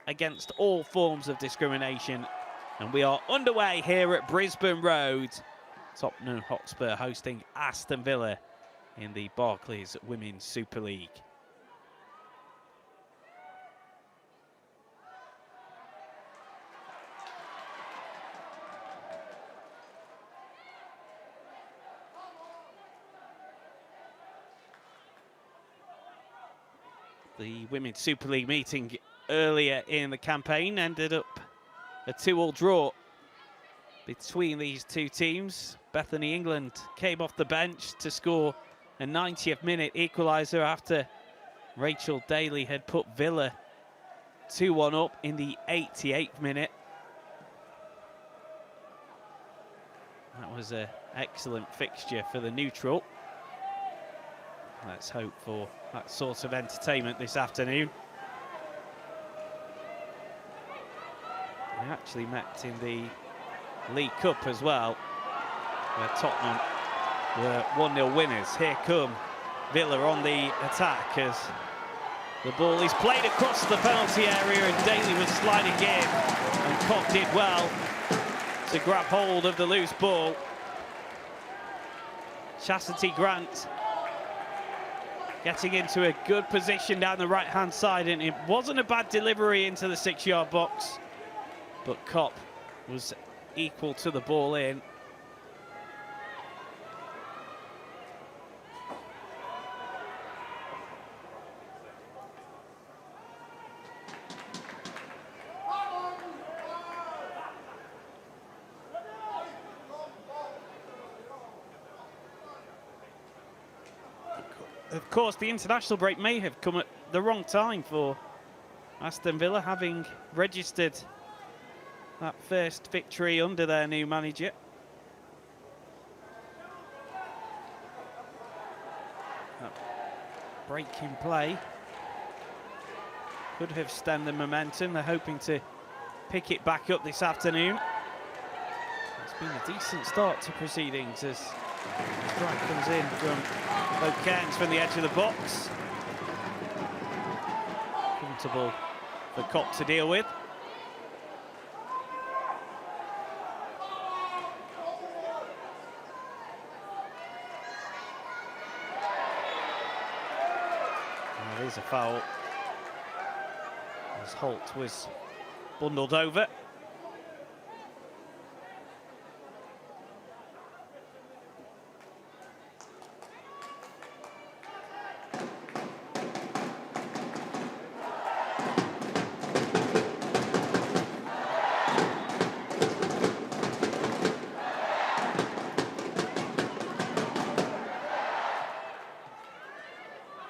against all forms of discrimination. And we are underway here at Brisbane Road. Tottenham Hotspur hosting Aston Villa in the Barclays Women's Super League. The Women's Super League meeting earlier in the campaign ended up a 2-2 draw between these two teams. Bethany England came off the bench to score a 90th minute equaliser after Rachel Daly had put Villa 2-1 up in the 88th minute. That was an excellent fixture for the neutral. Let's hope for that sort of entertainment this afternoon. We actually met in the League Cup as well, where Tottenham were 1-0 winners. Here come Villa on the attack as the ball is played across the penalty area and Daly was sliding in, and Cock did well to grab hold of the loose ball. Chastity Grant getting into a good position down the right-hand side, and it wasn't a bad delivery into the 6-yard box, but Kopp was equal to the ball in. Of course, the international break may have come at the wrong time for Aston Villa, having registered that first victory under their new manager. That break in play could have stemmed the momentum. They're hoping to pick it back up this afternoon. It's been a decent start to proceedings as the strike comes in from O'Cairns from the edge of the box. Comfortable for Kopp to deal with. That is a foul, as Holt was bundled over.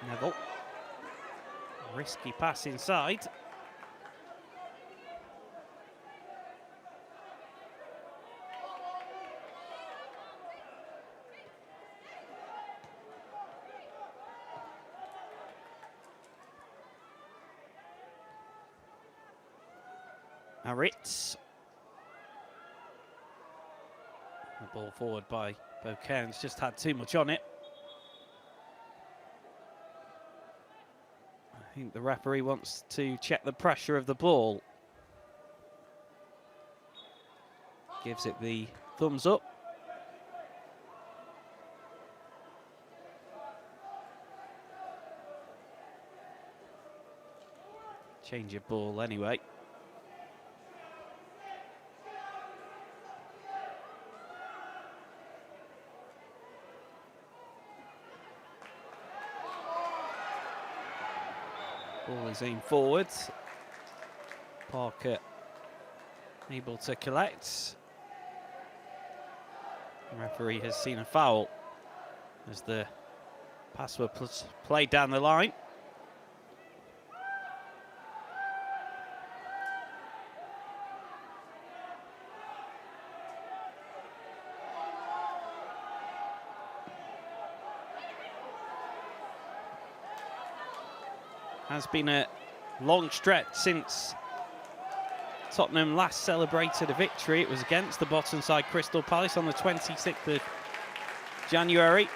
Neville, risky pass inside. Ritz. The ball forward by O'Cairns just had too much on it. I think the referee wants to check the pressure of the ball. Gives it the thumbs up. Change of ball anyway. Ball is aimed forwards. Parker able to collect. The referee has seen a foul as the pass was played down the line. Has been a long stretch since Tottenham last celebrated a victory. It was against the bottom side Crystal Palace on the 26th of January.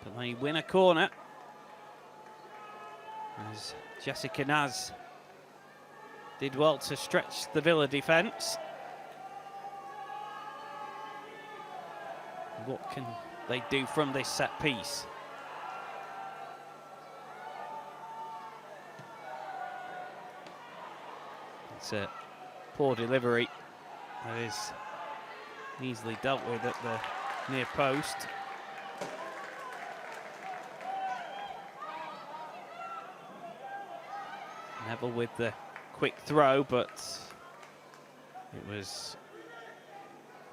But they win a corner. As Jessica Naz did well to stretch the Villa defence. What can they do from this set piece? It's a poor delivery that is easily dealt with at the near post. Neville with the quick throw, but it was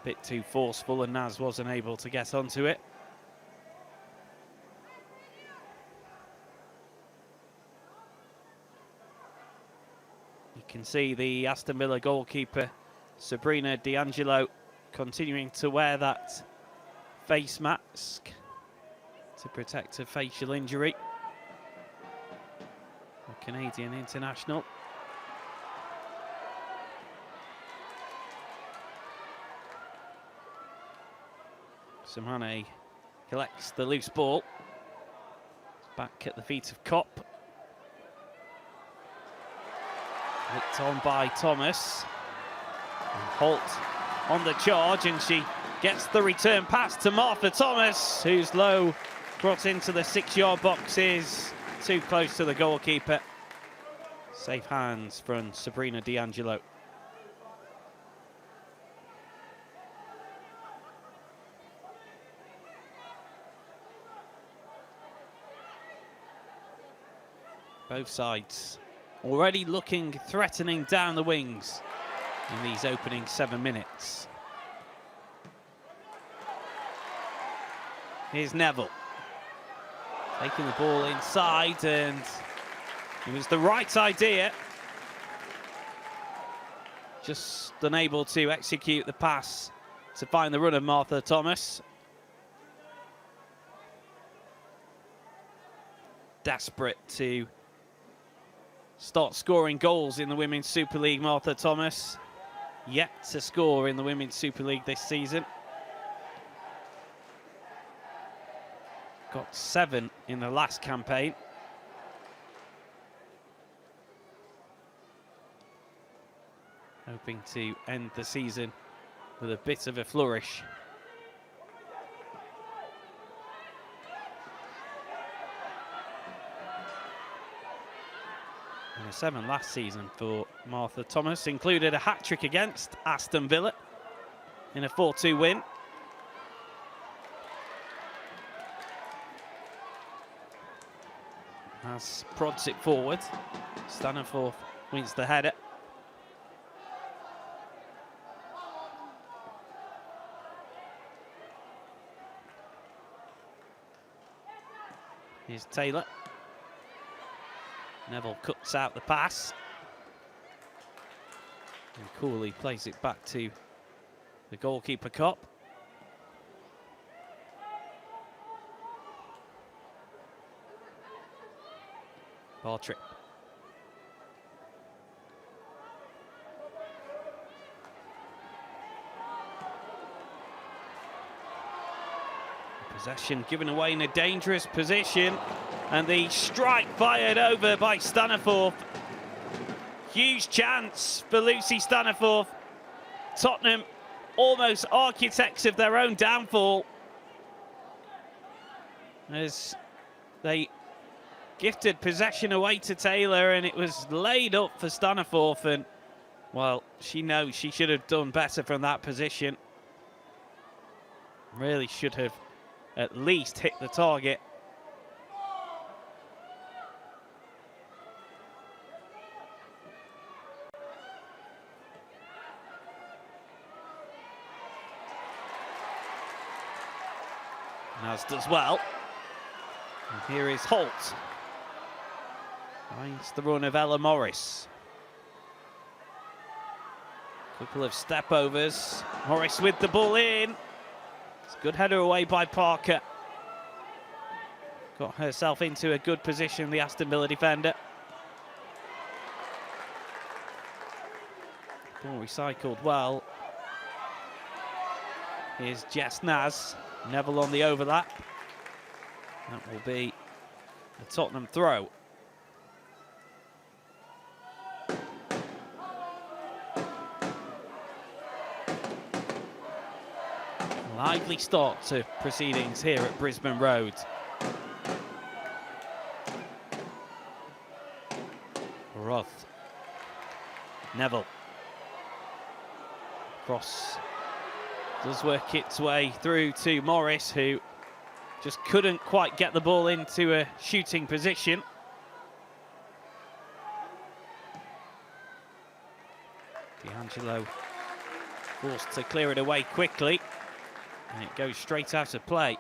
a bit too forceful and Naz wasn't able to get onto it. You can see the Aston Villa goalkeeper, Sabrina D'Angelo, continuing to wear that face mask to protect her facial injury. A Canadian international. Samane collects the loose ball. It's back at the feet of Kopp. Licked on by Thomas. And Holt on the charge, and she gets the return pass to Martha Thomas, who's low, brought into the 6-yard boxes, too close to the goalkeeper. Safe hands from Sabrina D'Angelo. Both sides already looking threatening down the wings in these opening 7 minutes. Here's Neville. Taking the ball inside, and it was the right idea. Just unable to execute the pass to find the run of Martha Thomas. Desperate to start scoring goals in the Women's Super League, Martha Thomas. Yet to score in the Women's Super League this season. Got 7 in the last campaign. Hoping to end the season with a bit of a flourish. And a 7 last season for Martha Thomas, included a hat-trick against Aston Villa in a 4-2 win. As prods it forward, Staniforth wins the header. Here's Taylor. Neville cuts out the pass. And Cooley plays it back to the goalkeeper, Kopp. Bartrip. Possession given away in a dangerous position, and the strike fired over by Staniforth. Huge chance for Lucy Staniforth. Tottenham almost architects of their own downfall as they gifted possession away to Taylor, and it was laid up for Staniforth, and well, she knows she should have done better from that position. Really should have at least hit the target. Naz does well. And here is Holt. Finds the run of Ella Morris. Couple of step overs. Morris with the ball in. It's a good header away by Parker. Got herself into a good position, the Aston Villa defender. Ball recycled well. Here's Jess Naz. Neville on the overlap. That will be a Tottenham throw. lively start to proceedings here at Brisbane Road. Roth. Neville. Cross does work its way through to Morris, who just couldn't quite get the ball into a shooting position. D'Angelo forced to clear it away quickly, and it goes straight out of play.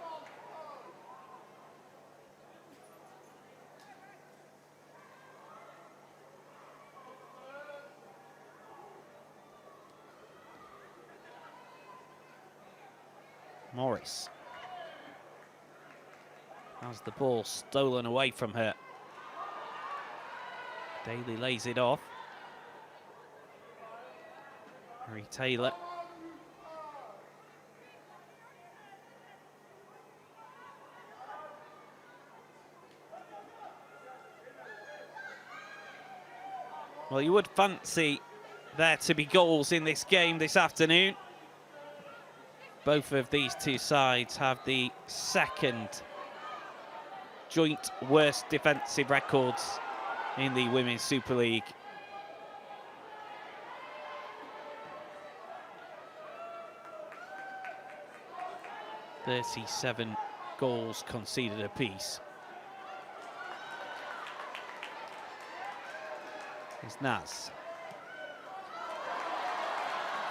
Morris has the ball stolen away from her. Daly lays it off. Harry Taylor. Well, you would fancy there to be goals in this game this afternoon. Both of these two sides have the second joint worst defensive records in the Women's Super League. .37 goals conceded apiece. It's Naz.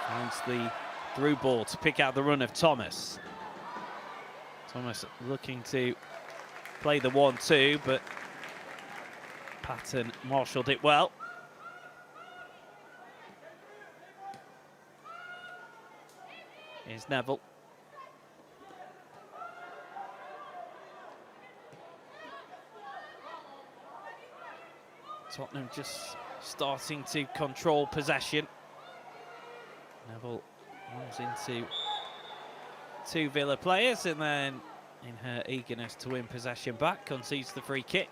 Finds the through ball to pick out the run of Thomas. Thomas looking to play the 1-2, but Patton marshalled it well. Here's Neville. Tottenham just starting to control possession. Neville runs into two Villa players, and then in her eagerness to win possession back, concedes the free kick.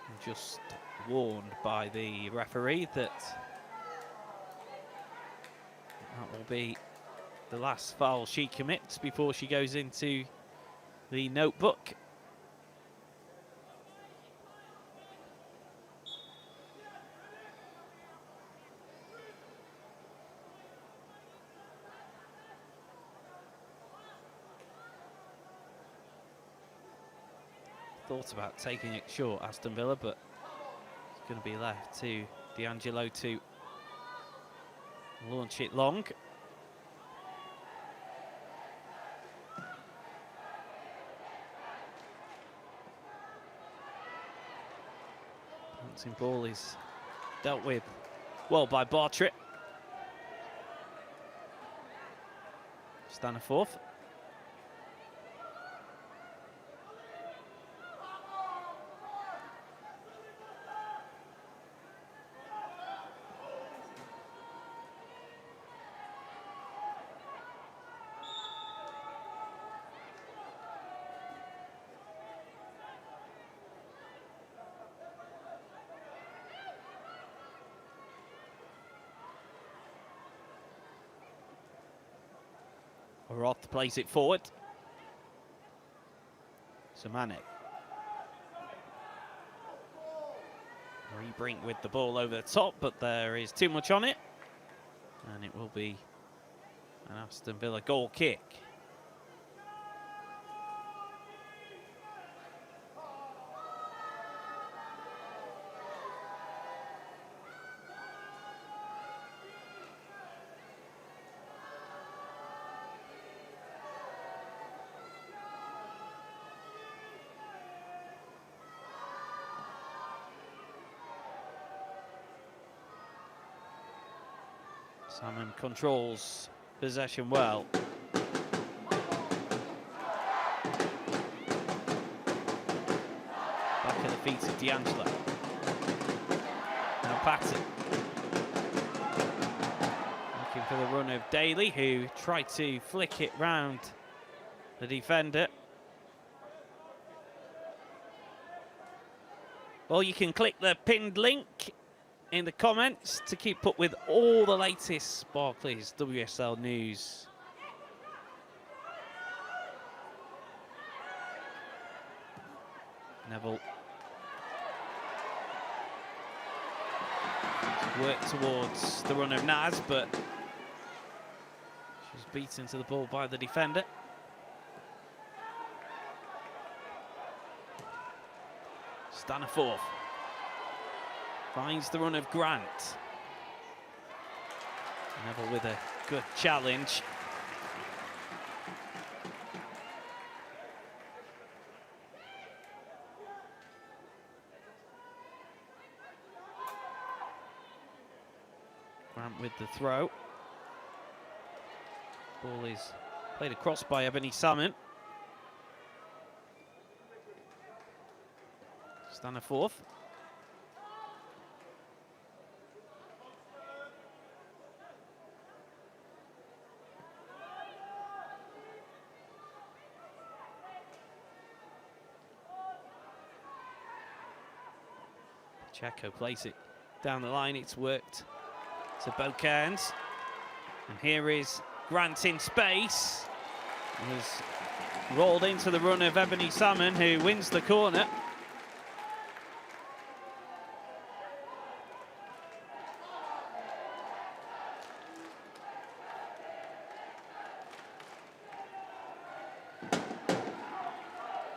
And just warned by the referee that will be the last foul she commits before she goes into the notebook. Thought about taking it short, Aston Villa, but it's going to be left to D'Angelo to launch it long. Bouncing ball is dealt with well by Bartrett. Staniforth. Roth plays it forward. Samane. Rebrink with the ball over the top, but there is too much on it. And it will be an Aston Villa goal kick. Salmon controls possession well. Back at the feet of D'Angelo. Now Patton. Looking for the run of Daly, who tried to flick it round the defender. Well, you can click the pinned link in the comments to keep up with all the latest Barclays WSL news. Neville work towards the run of Naz, but she's beaten to the ball by the defender. Staniforth finds the run of Grant. Neville with a good challenge. Grant with the throw. Ball is played across by Ebony Salmon. Staniforth. Pacheco plays it down the line. It's worked to Bocans. And here is Grant in space. He was rolled into the run of Ebony Salmon, who wins the corner.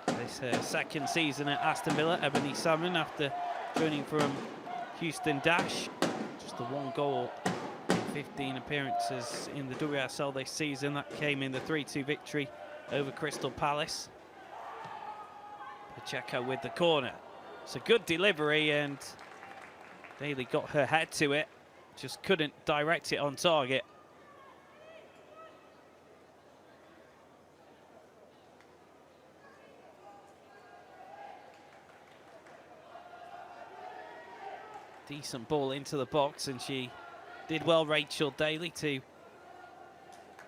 This her second season at Aston Villa, Ebony Salmon, after joining from Houston Dash. Just the one goal in 15 appearances in the WSL this season. That came in the 3-2 victory over Crystal Palace. Pacheco with the corner. It's a good delivery, and Daly got her head to it, just couldn't direct it on target. Decent ball into the box, and she did well, Rachel Daly, to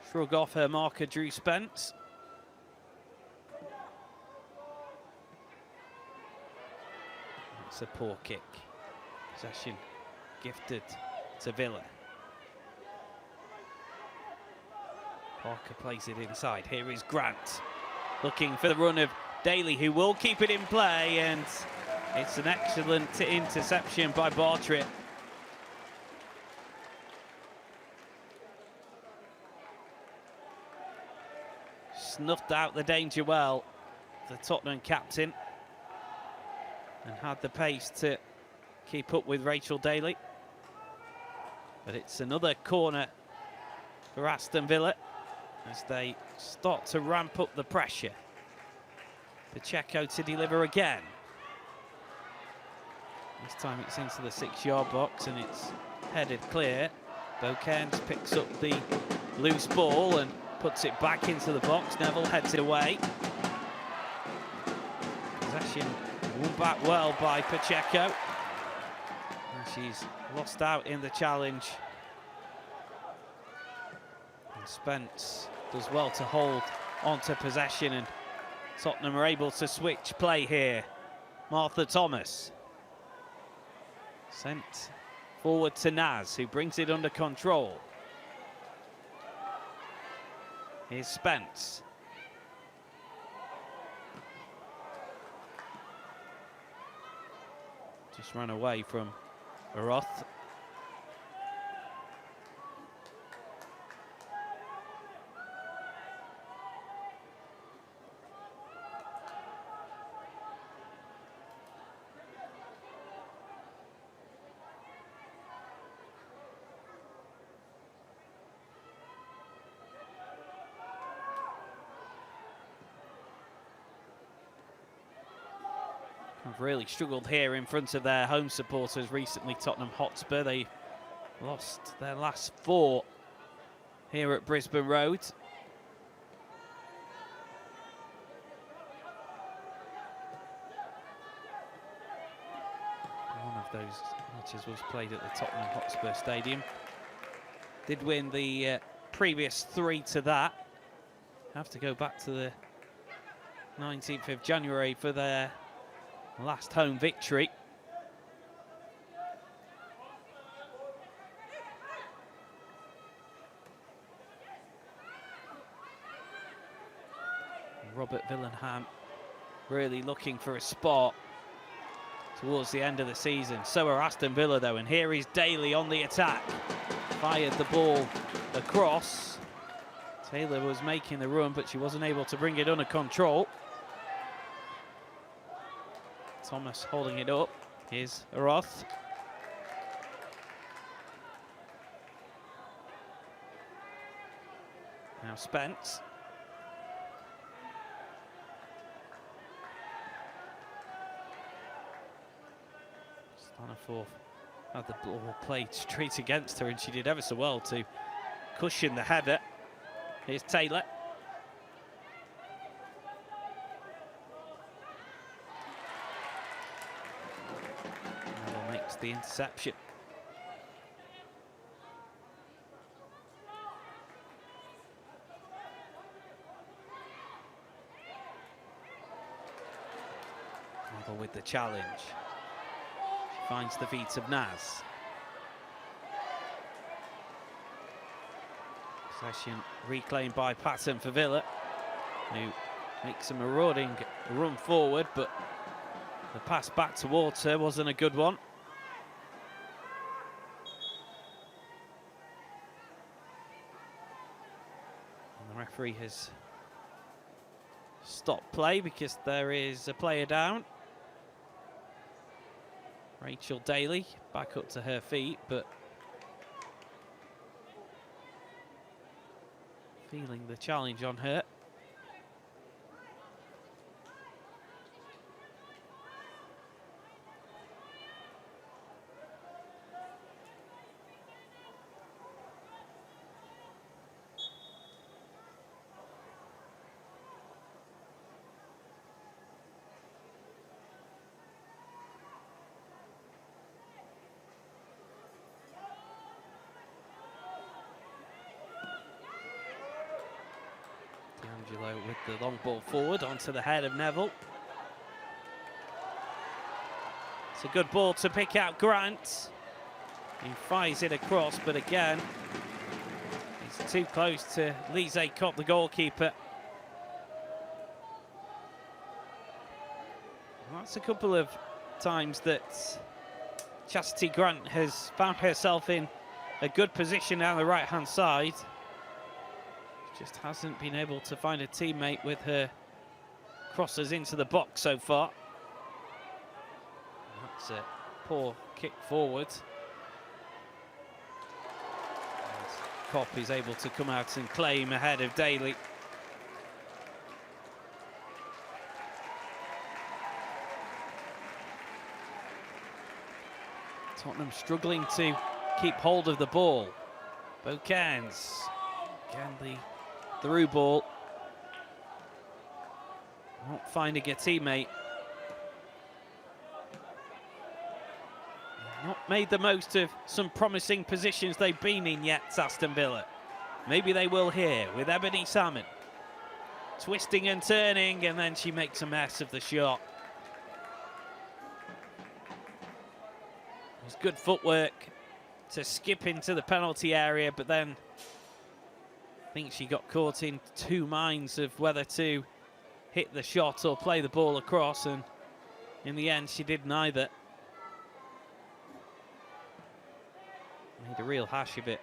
shrug off her marker, Drew Spence. It's a poor kick. Possession gifted to Villa. Parker plays it inside. Here is Grant looking for the run of Daly, who will keep it in play, and it's an excellent interception by Bartrett. Snuffed out the danger well, the Tottenham captain, and had the pace to keep up with Rachel Daly. But it's another corner for Aston Villa as they start to ramp up the pressure. Pacheco to deliver again. This time it's into the 6-yard box and it's headed clear. Bocans picks up the loose ball and puts it back into the box. Neville heads it away. Possession won back well by Pacheco. And she's lost out in the challenge. And Spence does well to hold onto possession, and Tottenham are able to switch play here. Martha Thomas sent forward to Naz, who brings it under control. Here's Spence. Just run away from Roth. Have really struggled here in front of their home supporters recently, Tottenham Hotspur. They lost their last 4 here at Brisbane Road. One of those matches was played at the Tottenham Hotspur Stadium. Did win the previous 3 to that. Have to go back to the 19th of January for their last home victory. Robert Villenham really looking for a spot towards the end of the season. So are Aston Villa though, and here is Daly on the attack. Fired the ball across. Taylor was making the run, but she wasn't able to bring it under control. Thomas holding it up. Here's Roth. Now Spence. Staniforth had the ball played straight against her, and she did ever so well to cushion the header. Here's Taylor. Neville makes the interception. Neville with the challenge. She finds the feet of Naz. Possession reclaimed by Patton for Villa, who makes a marauding run forward, but the pass back towards her wasn't a good one. And the referee has stopped play because there is a player down. Rachel Daly back up to her feet, but feeling the challenge on her. D'Angelo with the long ball forward onto the head of Neville. It's a good ball to pick out Grant. He fires it across, but again, he's too close to Lise Kopp, the goalkeeper. Well, that's a couple of times that Chastity Grant has found herself in a good position down the right-hand side. Just hasn't been able to find a teammate with her crosses into the box so far. That's a poor kick forward. And Kopp is able to come out and claim ahead of Daly. Tottenham struggling to keep hold of the ball. Bocans, again the through ball. Not finding a teammate. Not made the most of some promising positions they've been in yet, Aston Villa. Maybe they will here with Ebony Salmon. Twisting and turning, and then she makes a mess of the shot. It was good footwork to skip into the penalty area, but then I think she got caught in two minds of whether to hit the shot or play the ball across, and in the end she did neither. Made a real hash of it.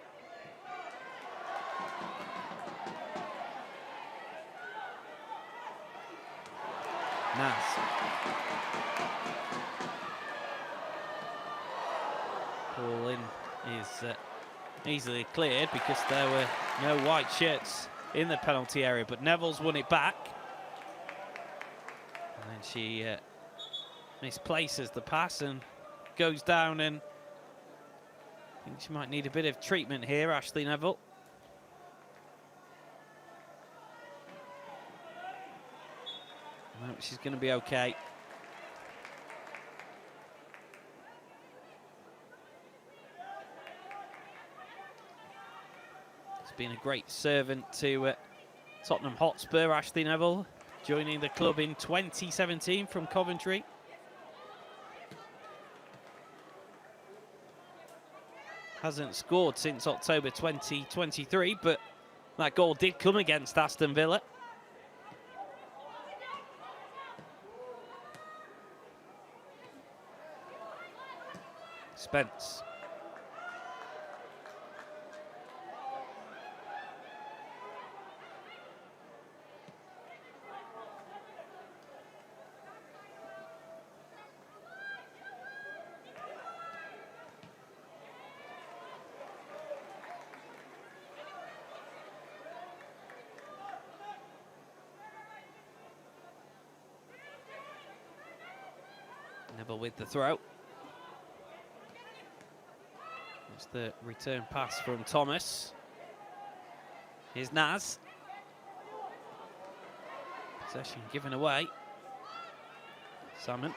Naz. Ball in is easily cleared because there were no white shirts in the penalty area, but Neville's won it back. And then she misplaces the pass and goes down, and I think she might need a bit of treatment here, Ashley Neville. No, she's going to be okay. Been a great servant to Tottenham Hotspur, Ashley Neville, joining the club in 2017 from Coventry. Hasn't scored since October 2023, but that goal did come against Aston Villa. Spence. Neville with the throw. It's the return pass from Thomas. Here's Naz. Possession given away. Salmon.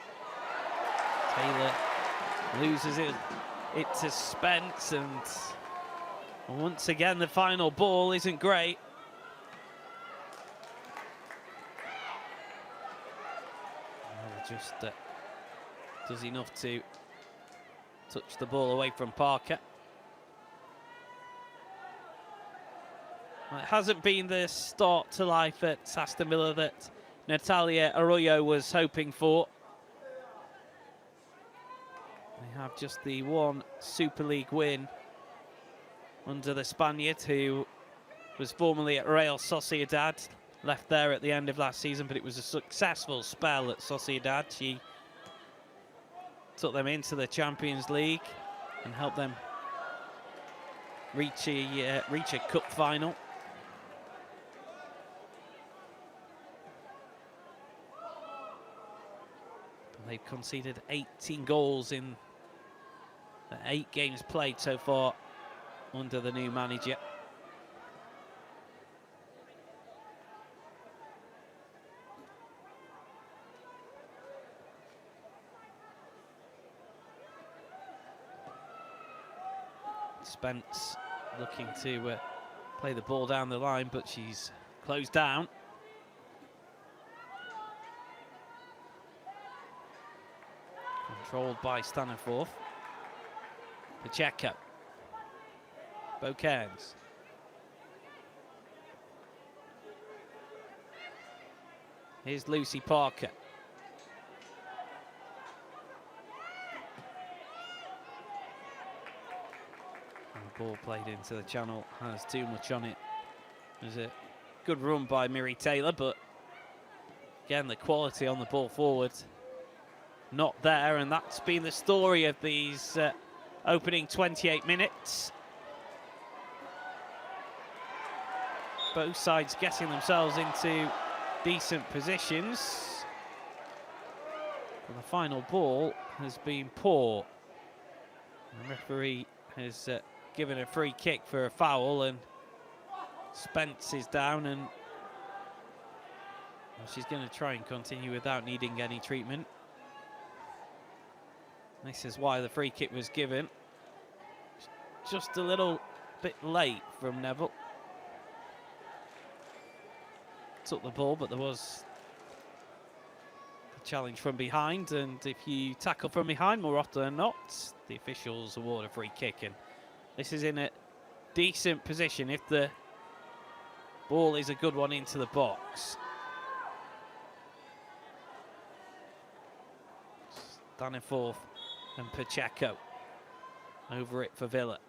Taylor loses it to Spence, and once again the final ball isn't great. Just does enough to touch the ball away from Parker. Well, it hasn't been the start to life at Aston Villa that Natalia Arroyo was hoping for. They have just the one Super League win under the Spaniard, who was formerly at Real Sociedad, left there at the end of last season, but it was a successful spell at Sociedad. She took them into the Champions League and helped them reach a cup final. They've conceded 18 goals in the 8 games played so far under the new manager. Spence looking to play the ball down the line, but she's closed down. Controlled by Staniforth. Pacheco. Bocans. Here's Lucy Parker. Ball played into the channel, has too much on it. There's a good run by Miri Taylor, but again the quality on the ball forward not there, and that's been the story of these opening 28 minutes. Both sides getting themselves into decent positions. And the final ball has been poor. The referee has given a free kick for a foul, and Spence is down, and well, she's going to try and continue without needing any treatment. This is why the free kick was given. Just a little bit late from Neville. Took the ball, but there was a challenge from behind, and if you tackle from behind more often than not, the officials award a free kick, and this is in a decent position if the ball is a good one into the box. Staniforth and Pacheco over it for Villa.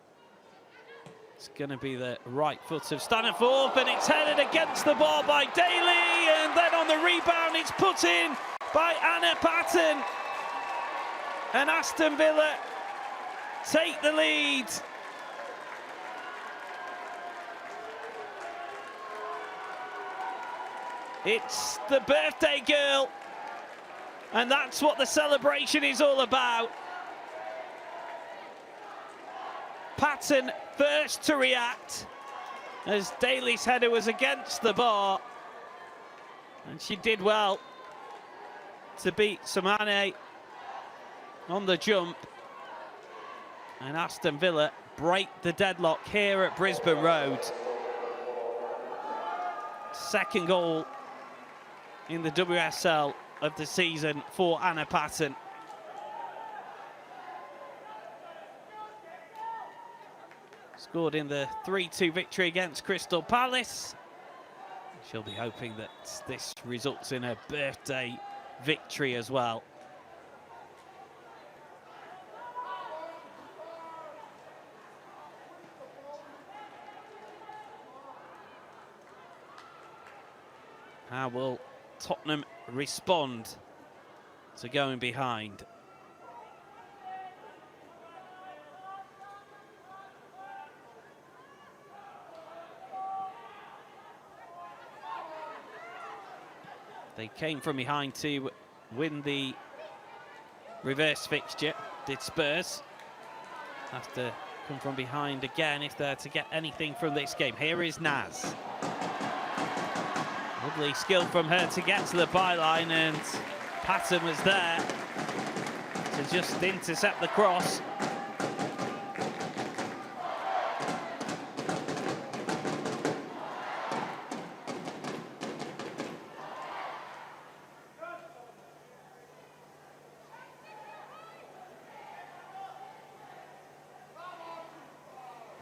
It's going to be the right foot of Staniforth, and it's headed against the bar by Daly, and then on the rebound it's put in by Anna Patton, and Aston Villa take the lead. It's the birthday girl, and that's what the celebration is all about. Patton first to react as Daly's header was against the bar, and she did well to beat Samane on the jump, and Aston Villa break the deadlock here at Brisbane Road. Second goal in the WSL of the season for Anna Patton. Scored in the 3-2 victory against Crystal Palace. She'll be hoping that this results in a birthday victory as well. How will Tottenham respond to going behind? They came from behind to win the reverse fixture, did Spurs. Have to come from behind again if they're to get anything from this game. Here is Naz. Lovely skill from her to get to the byline, and Patton was there to just intercept the cross.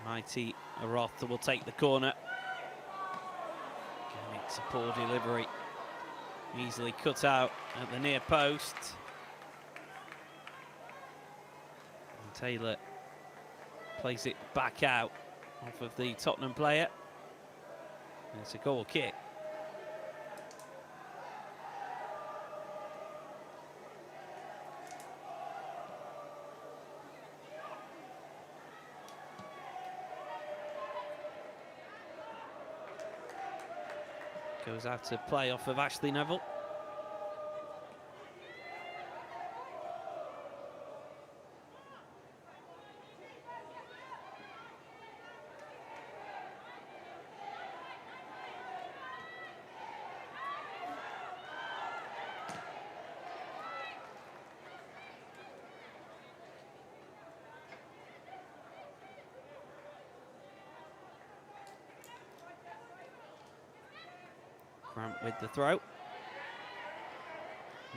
Mighty Arotha will take the corner. Again, it's a poor delivery. Easily cut out at the near post. And Taylor plays it back out off of the Tottenham player. And it's a goal kick. Goes out to play off of Ashley Neville. Grant with the throw.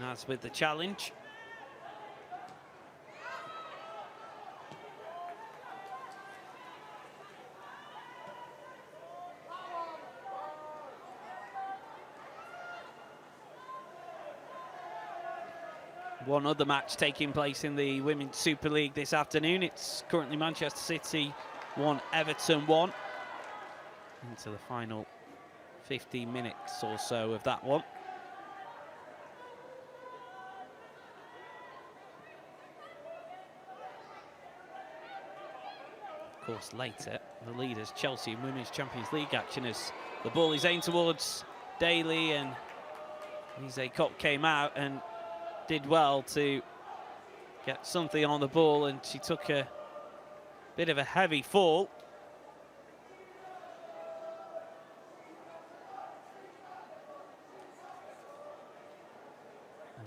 Naz with the challenge. One other match taking place in the Women's Super League this afternoon. It's currently Manchester City 1, Everton 1. Into the final 15 minutes or so of that one. Of course, later, the leaders, Chelsea, in Women's Champions League action as the ball is aimed towards Daly, and Lise Kopp came out and did well to get something on the ball, and she took a bit of a heavy fall.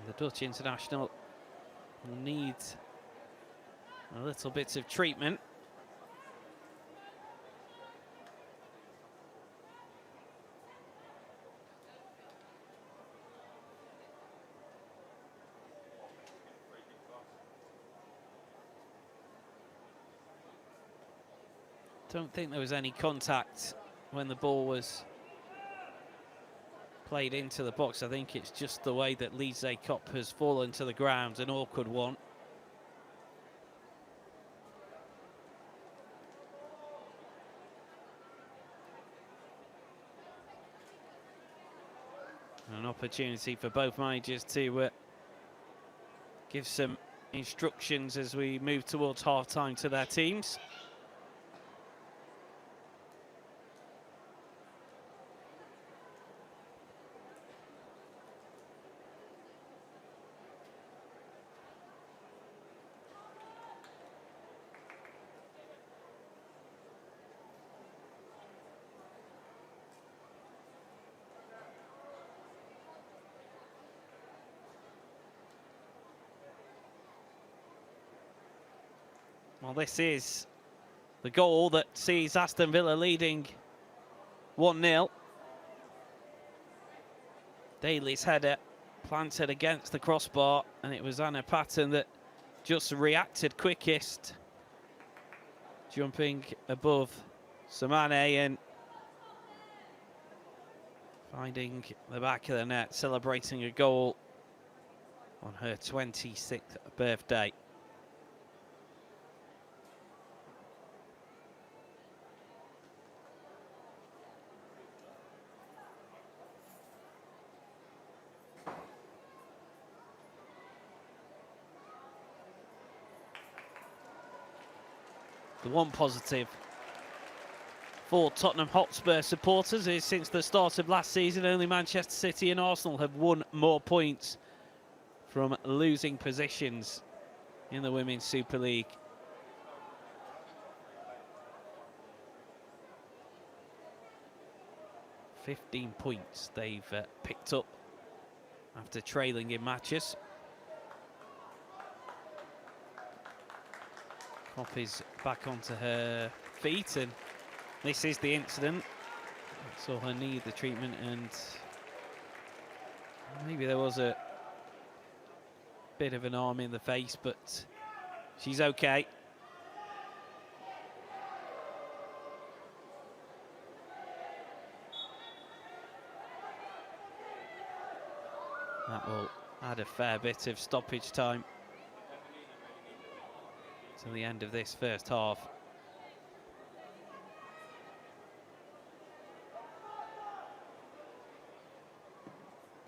The Dutch international will need a little bit of treatment. Don't think there was any contact when the ball was played into the box. I think it's just the way that Lise Kopp has fallen to the ground, an awkward one. An opportunity for both managers to give some instructions as we move towards half-time to their teams. Well, this is the goal that sees Aston Villa leading 1-0. Daly's header planted against the crossbar, and it was Anna Patton that just reacted quickest, jumping above Samane and finding the back of the net, celebrating a goal on her 26th birthday. The one positive for Tottenham Hotspur supporters is since the start of last season, only Manchester City and Arsenal have won more points from losing positions in the Women's Super League. £15 points they've picked up after trailing in matches. Poppy's back onto her feet, and this is the incident. Saw her need the treatment, and maybe there was a bit of an arm in the face, but she's okay. That will add a fair bit of stoppage time to the end of this first half.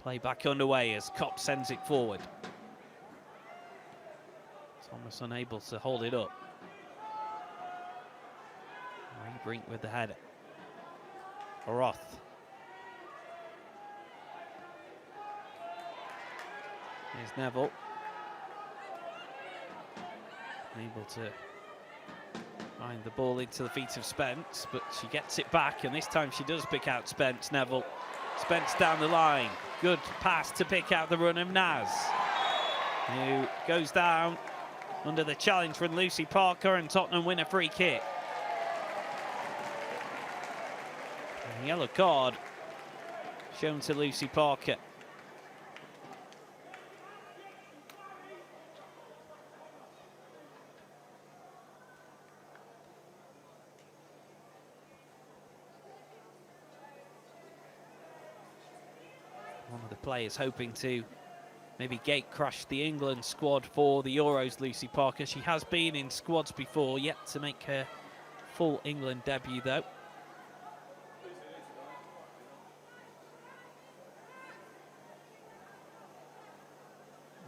Play back underway as Kopp sends it forward. Thomas unable to hold it up. Brink with the header. Roth. Here's Neville. Able to find the ball into the feet of Spence, but she gets it back, and this time she does pick out Spence. Neville. Spence down the line. Good pass to pick out the run of Naz, who goes down under the challenge from Lucy Parker, and Tottenham win a free kick. And a yellow card shown to Lucy Parker. One of the players hoping to maybe gate crash the England squad for the Euros, Lucy Parker. She has been in squads before, yet to make her full England debut though.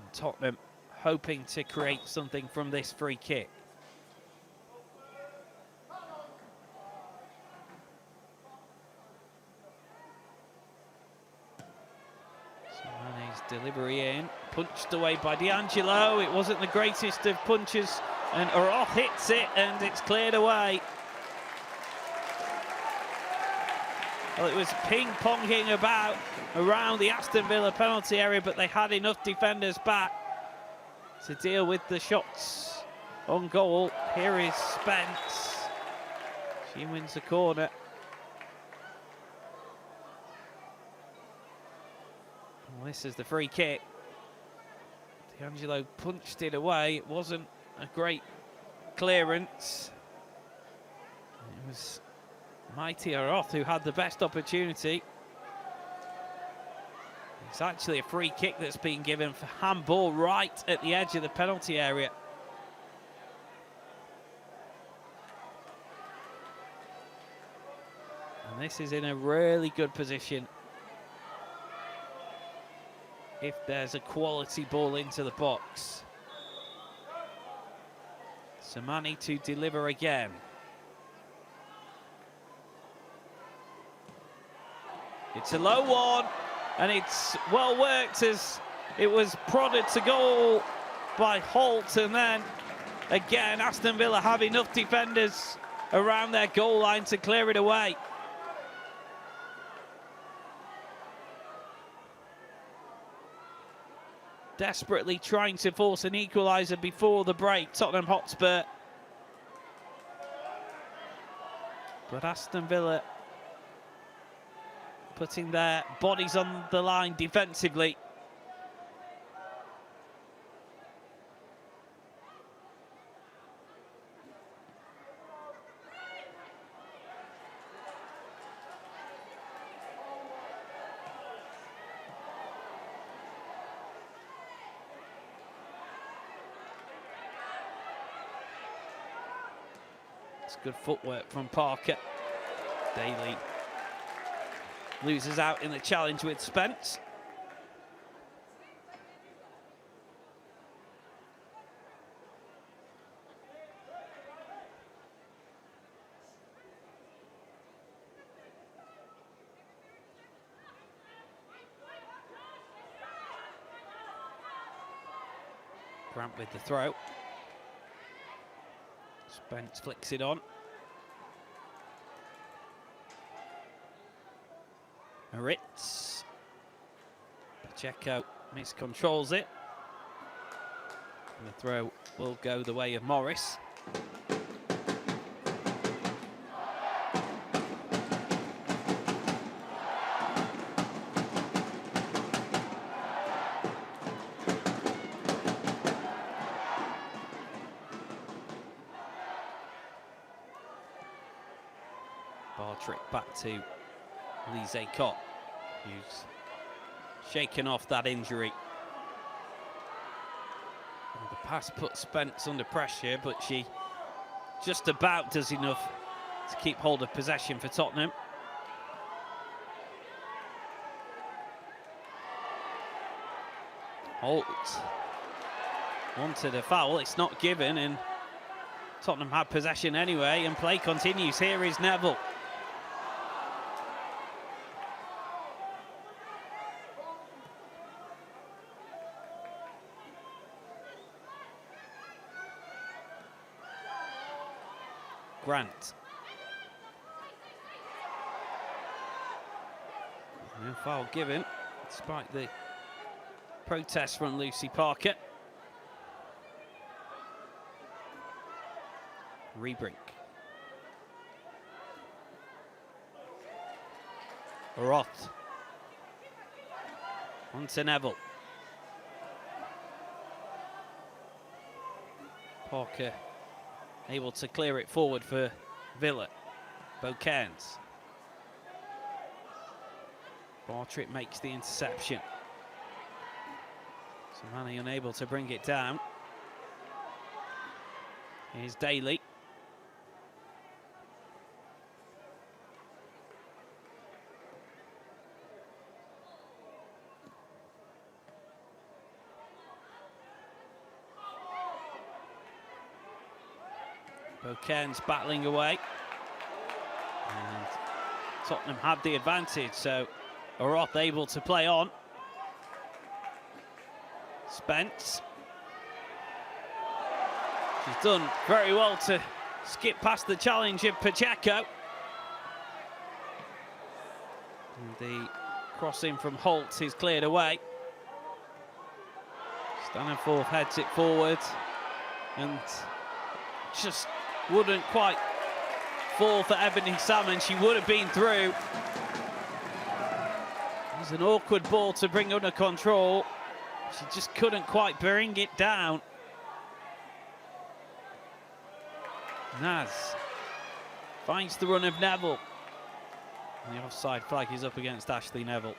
And Tottenham hoping to create something from this free kick. Delivery in, punched away by D'Angelo. It wasn't the greatest of punches, and Roth hits it, and it's cleared away. Well, it was ping-ponging about around the Aston Villa penalty area, but they had enough defenders back to deal with the shots on goal. Here is Spence. She wins the corner. Well, this is the free kick. D'Angelo punched it away. It wasn't a great clearance. It was Mighty Roth who had the best opportunity. It's actually a free kick that's been given for handball right at the edge of the penalty area. And this is in a really good position if there's a quality ball into the box. Samani to deliver again. It's a low one, and it's well worked as it was prodded to goal by Holt, and then again Aston Villa have enough defenders around their goal line to clear it away. Desperately trying to force an equaliser before the break, Tottenham Hotspur. But Aston Villa putting their bodies on the line defensively. It's good footwork from Parker. Daly loses out in the challenge with Spence. Grant with the throw. Spence flicks it on. Ritz. Pacheco miscontrols it. And the throw will go the way of Morris. Bartrick back to Lee Zaycott, who's shaken off that injury. And the pass put Spence under pressure, but she just about does enough to keep hold of possession for Tottenham. Holt wanted a foul, it's not given, and Tottenham had possession anyway, and play continues. Here is Neville. Grant. No foul given, despite the protest from Lucy Parker. Rebrink. Roth. On to Neville. Parker able to clear it forward for Villa. Beaucairns. Bartrick makes the interception. Somani unable to bring it down. Here's Daly. Beaucairns battling away, and Tottenham had the advantage, so Roth able to play on. Spence. She's done very well to skip past the challenge of Pacheco. And the crossing from Holt is cleared away. Staniforth heads it forward, and just wouldn't quite fall for Ebony Salmon. She would have been through. It was an awkward ball to bring under control. She just couldn't quite bring it down. Naz finds the run of Neville. And the offside flag is up against Ashley Neville.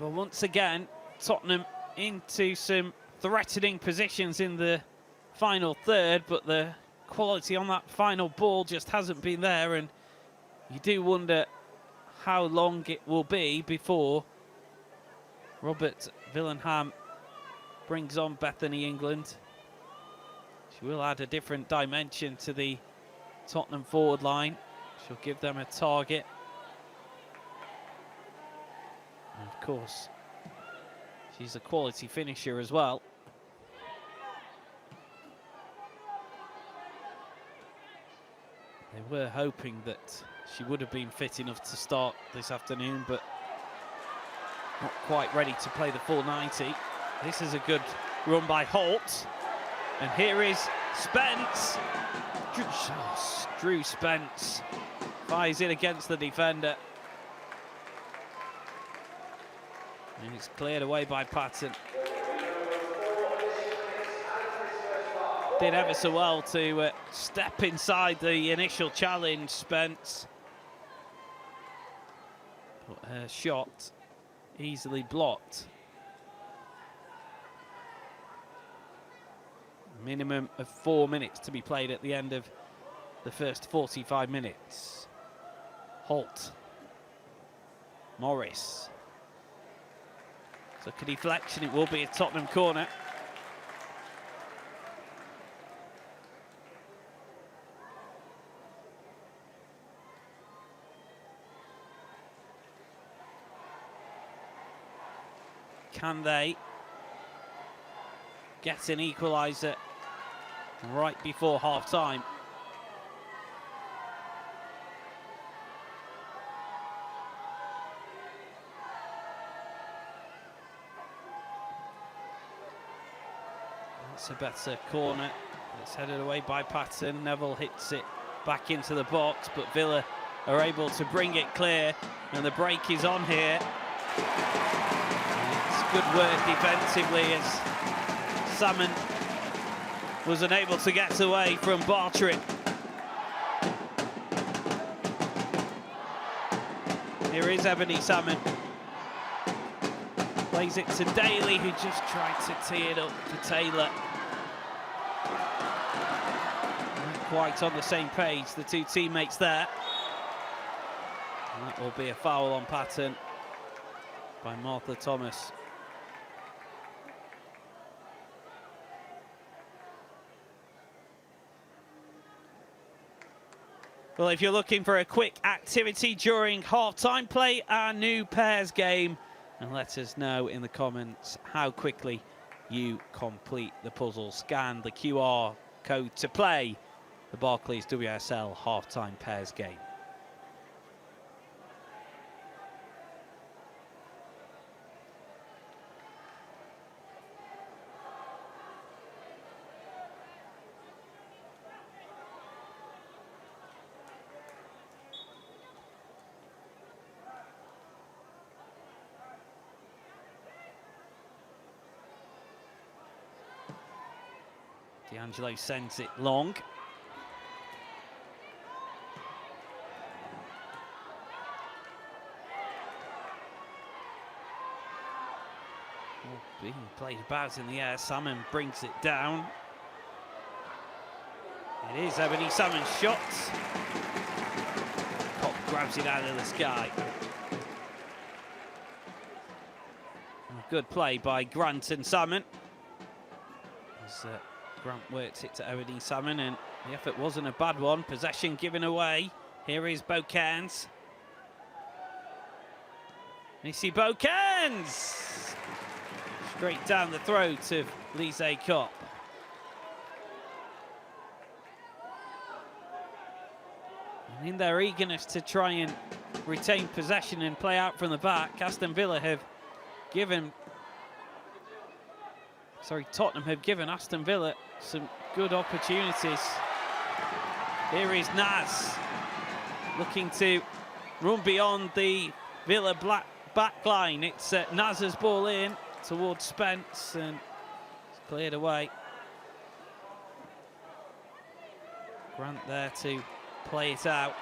Well, once again, Tottenham into some threatening positions in the final third, but the quality on that final ball just hasn't been there, and you do wonder how long it will be before Robert Villenham brings on Bethany England. She will add a different dimension to the Tottenham forward line. She'll give them a target. And of course, she's a quality finisher as well. They were hoping that she would have been fit enough to start this afternoon, but not quite ready to play the full 90. This is a good run by Holt. And here is Spence. Drew Spence fires it against the defender. And it's cleared away by Patton. Did ever so well to step inside the initial challenge, Spence. But her shot easily blocked. Minimum of 4 minutes to be played at the end of the first 45 minutes. Holt. Morris. Took a deflection, it will be a Tottenham corner. Can they get an equaliser right before half-time? That's a better corner. It's headed away by Patton. Neville hits it back into the box, but Villa are able to bring it clear, and the break is on here. It's good work defensively as Salmon was unable to get away from Barclays. Here is Ebony Salmon. Plays it to Daly, who just tried to tee it up for Taylor. Not quite on the same page, the two teammates there. And that will be a foul on Patton by Martha Thomas. Well, if you're looking for a quick activity during half-time, play our new pairs game and let us know in the comments how quickly you complete the puzzle. Scan the QR code to play the Barclays WSL half-time pairs game. D'Angelo sends it long. Being played about in the air. Salmon brings it down. It is Ebony Salmon's shot. Cop grabs it out of the sky. Good play by Grant and Salmon. As Grant works it to Ebony Salmon, and the effort wasn't a bad one. Possession given away. Here is Bocans. Missy Bocans! Straight down the throat of Lise Kopp. And in their eagerness to try and retain possession and play out from the back, Tottenham have given Aston Villa some good opportunities. Here is Naz, looking to run beyond the Villa back line. It's Naz's ball in towards Spence, and it's cleared away. Grant there to play it out.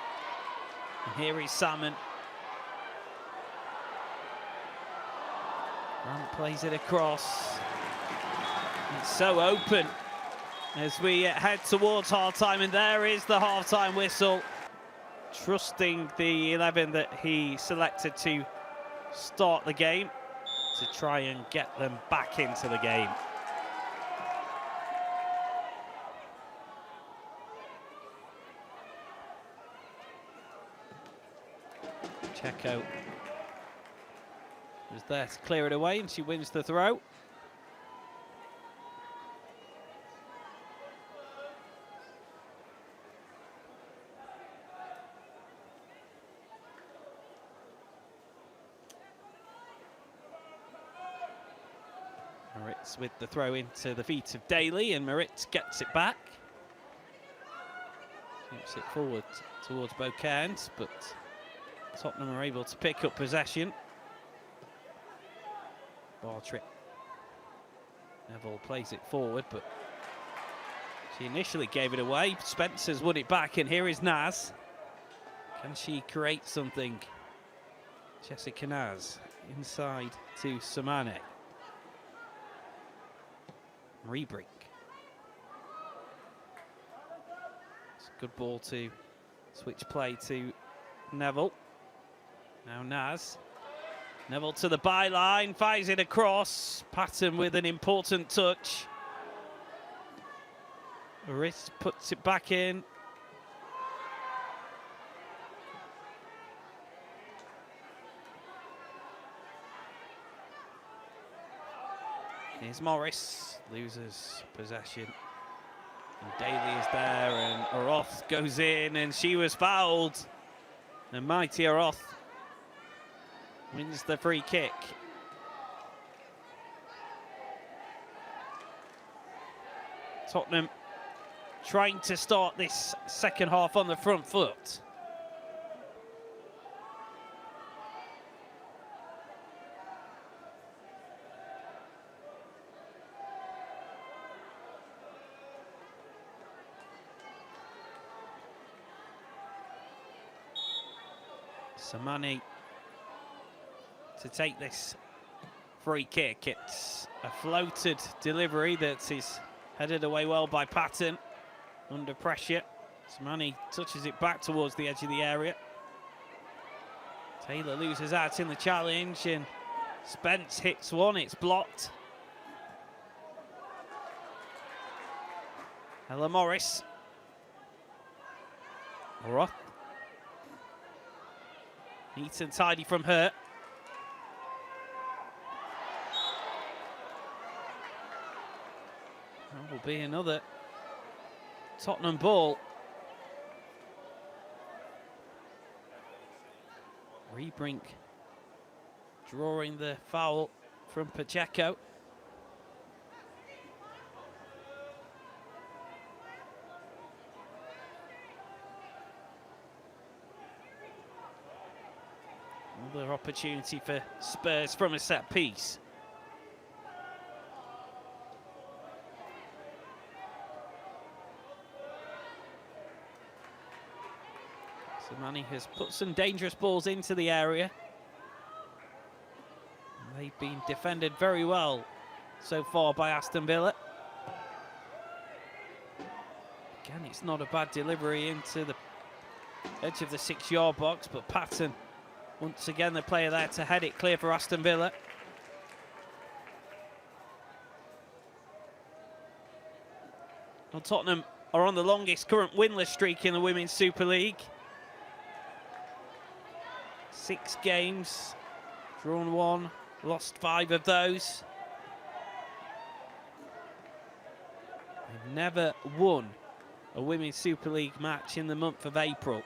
And here is Salmon. Grant plays it across. It's so open as we head towards half-time, and there is the half-time whistle. Trusting the 11 that he selected to start the game to try and get them back into the game. Checo was there to clear it away, and she wins the throw. Moritz with the throw into the feet of Daly, and Moritz gets it back. Shoots it forward towards Bocans, but Tottenham are able to pick up possession. Barclays. Neville plays it forward, but she initially gave it away. Spencer's won it back, and here is Naz. Can she create something? Jessica Naz inside to Samane. Rebrink. It's a good ball to switch play to Neville. Now Naz. Neville to the byline, fires it across. Patton with an important touch. Wrist puts it back in. Here's Morris, loses possession. And Daly is there, and Aroth goes in, and she was fouled. And mighty Aroth wins the free kick. Tottenham trying to start this second half on the front foot. Samani to take this free kick. It's a floated delivery that is headed away well by Patton under pressure. Samani touches it back towards the edge of the area. Taylor loses out in the challenge, and Spence hits one, it's blocked. Ella Morris. Roth. Neat and tidy from her. That will be another Tottenham ball. Rebrink drawing the foul from Pacheco. Another opportunity for Spurs from a set piece. Samani has put some dangerous balls into the area. And they've been defended very well so far by Aston Villa. Again, it's not a bad delivery into the edge of the 6-yard box, but Patton, once again, the player there to head it clear for Aston Villa. Well, Tottenham are on the longest current winless streak in the Women's Super League. 6 games, drawn 1, lost 5 of those. They've never won a Women's Super League match in the month of April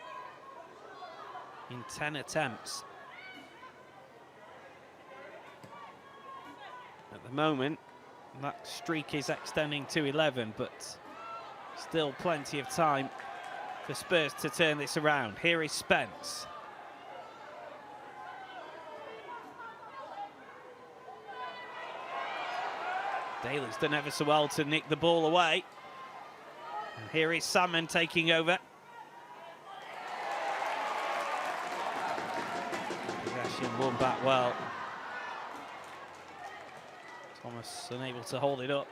in 10 attempts. At the moment, that streak is extending to 11, but still plenty of time for Spurs to turn this around. Here is Spence. Daly's done ever so well to nick the ball away. And here is Salmon taking over. Possession won back well. Thomas unable to hold it up.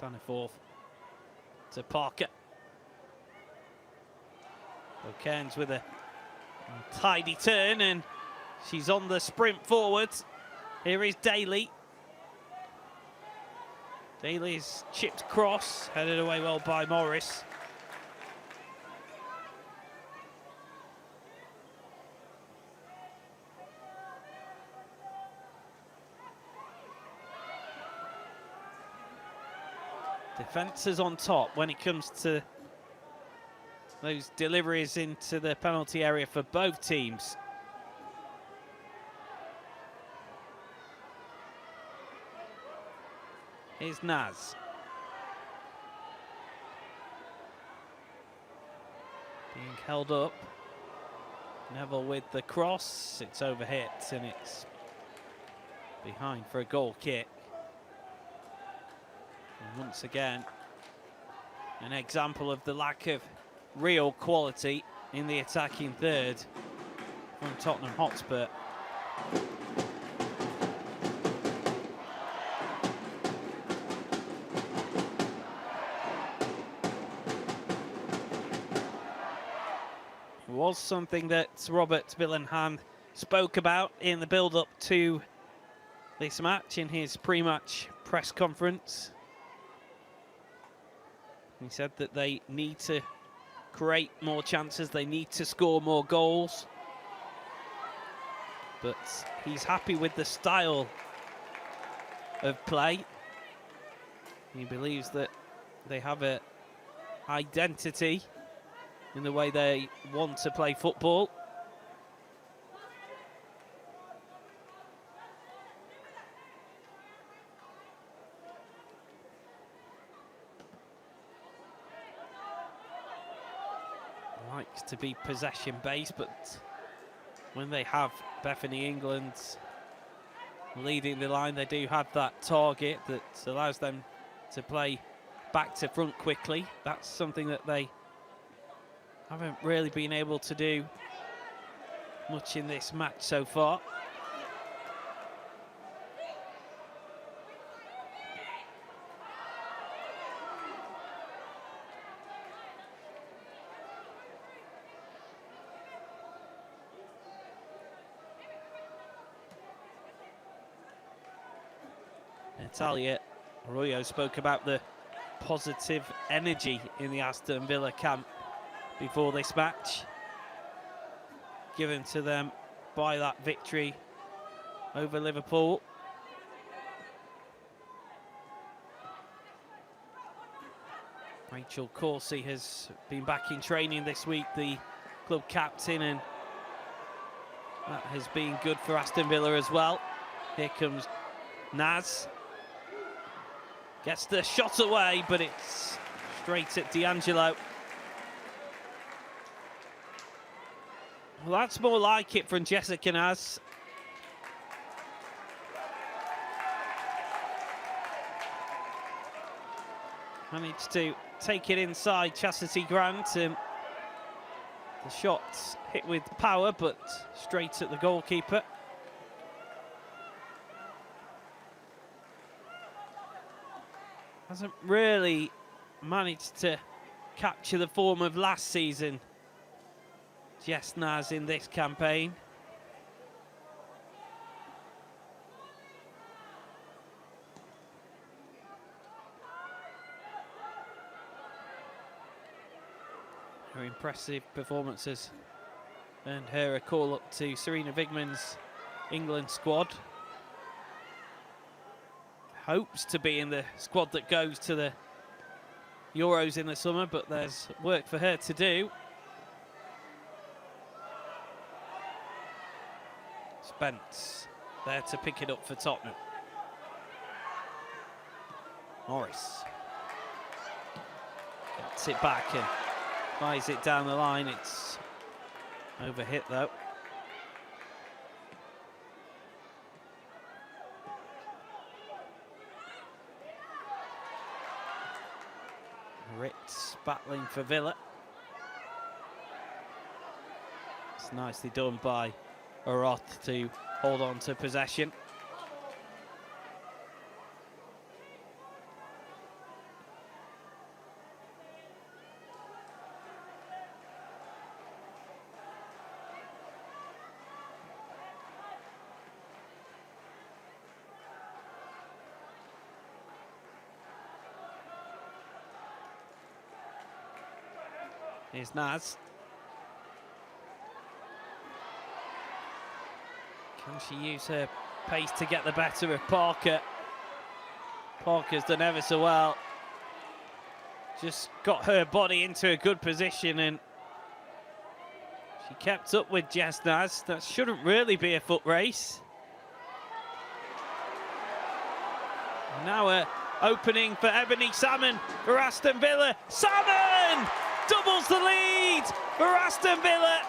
Staniforth to Parker. Cairns with a tidy turn, and she's on the sprint forwards. Here is Daly. Daly's chipped cross, headed away well by Morris. Defence is on top when it comes to those deliveries into the penalty area for both teams. Here's Naz. Being held up. Neville with the cross. It's overhit and it's behind for a goal kick. And once again, an example of the lack of real quality in the attacking third from Tottenham Hotspur. It was something that Robert Villenham spoke about in the build-up to this match in his pre-match press conference. He said that they need to create more chances, they need to score more goals. But he's happy with the style of play. He believes that they have an identity in the way they want to play football. Likes to be possession based, but when they have Bethany England leading the line, they do have that target that allows them to play back to front quickly. That's something that they haven't really been able to do much in this match so far. Natalia Arroyo spoke about the positive energy in the Aston Villa camp before this match, given to them by that victory over Liverpool. Rachel Corsie has been back in training this week, the club captain, and that has been good for Aston Villa as well. Here comes Naz. Gets the shot away, but it's straight at D'Angelo. Well, that's more like it from Jessica Naz. Managed to take it inside Chastity Grant, and the shot's hit with power, but straight at the goalkeeper. Hasn't really managed to capture the form of last season, Jess Naz, in this campaign. Her impressive performances earned her a call up to Serena Vigman's England squad. Hopes to be in the squad that goes to the Euros in the summer, but there's work for her to do. Spence there to pick it up for Tottenham. Morris gets it back and flies it down the line. It's overhit though. Ritz battling for Villa. It's nicely done by Aroth to hold on to possession. Here's Naz. Can she use her pace to get the better of Parker? Parker's done ever so well. Just got her body into a good position, and she kept up with Jess Naz. That shouldn't really be a foot race. Now a opening for Ebony Salmon for Aston Villa. Salmon doubles the lead for Aston Villa.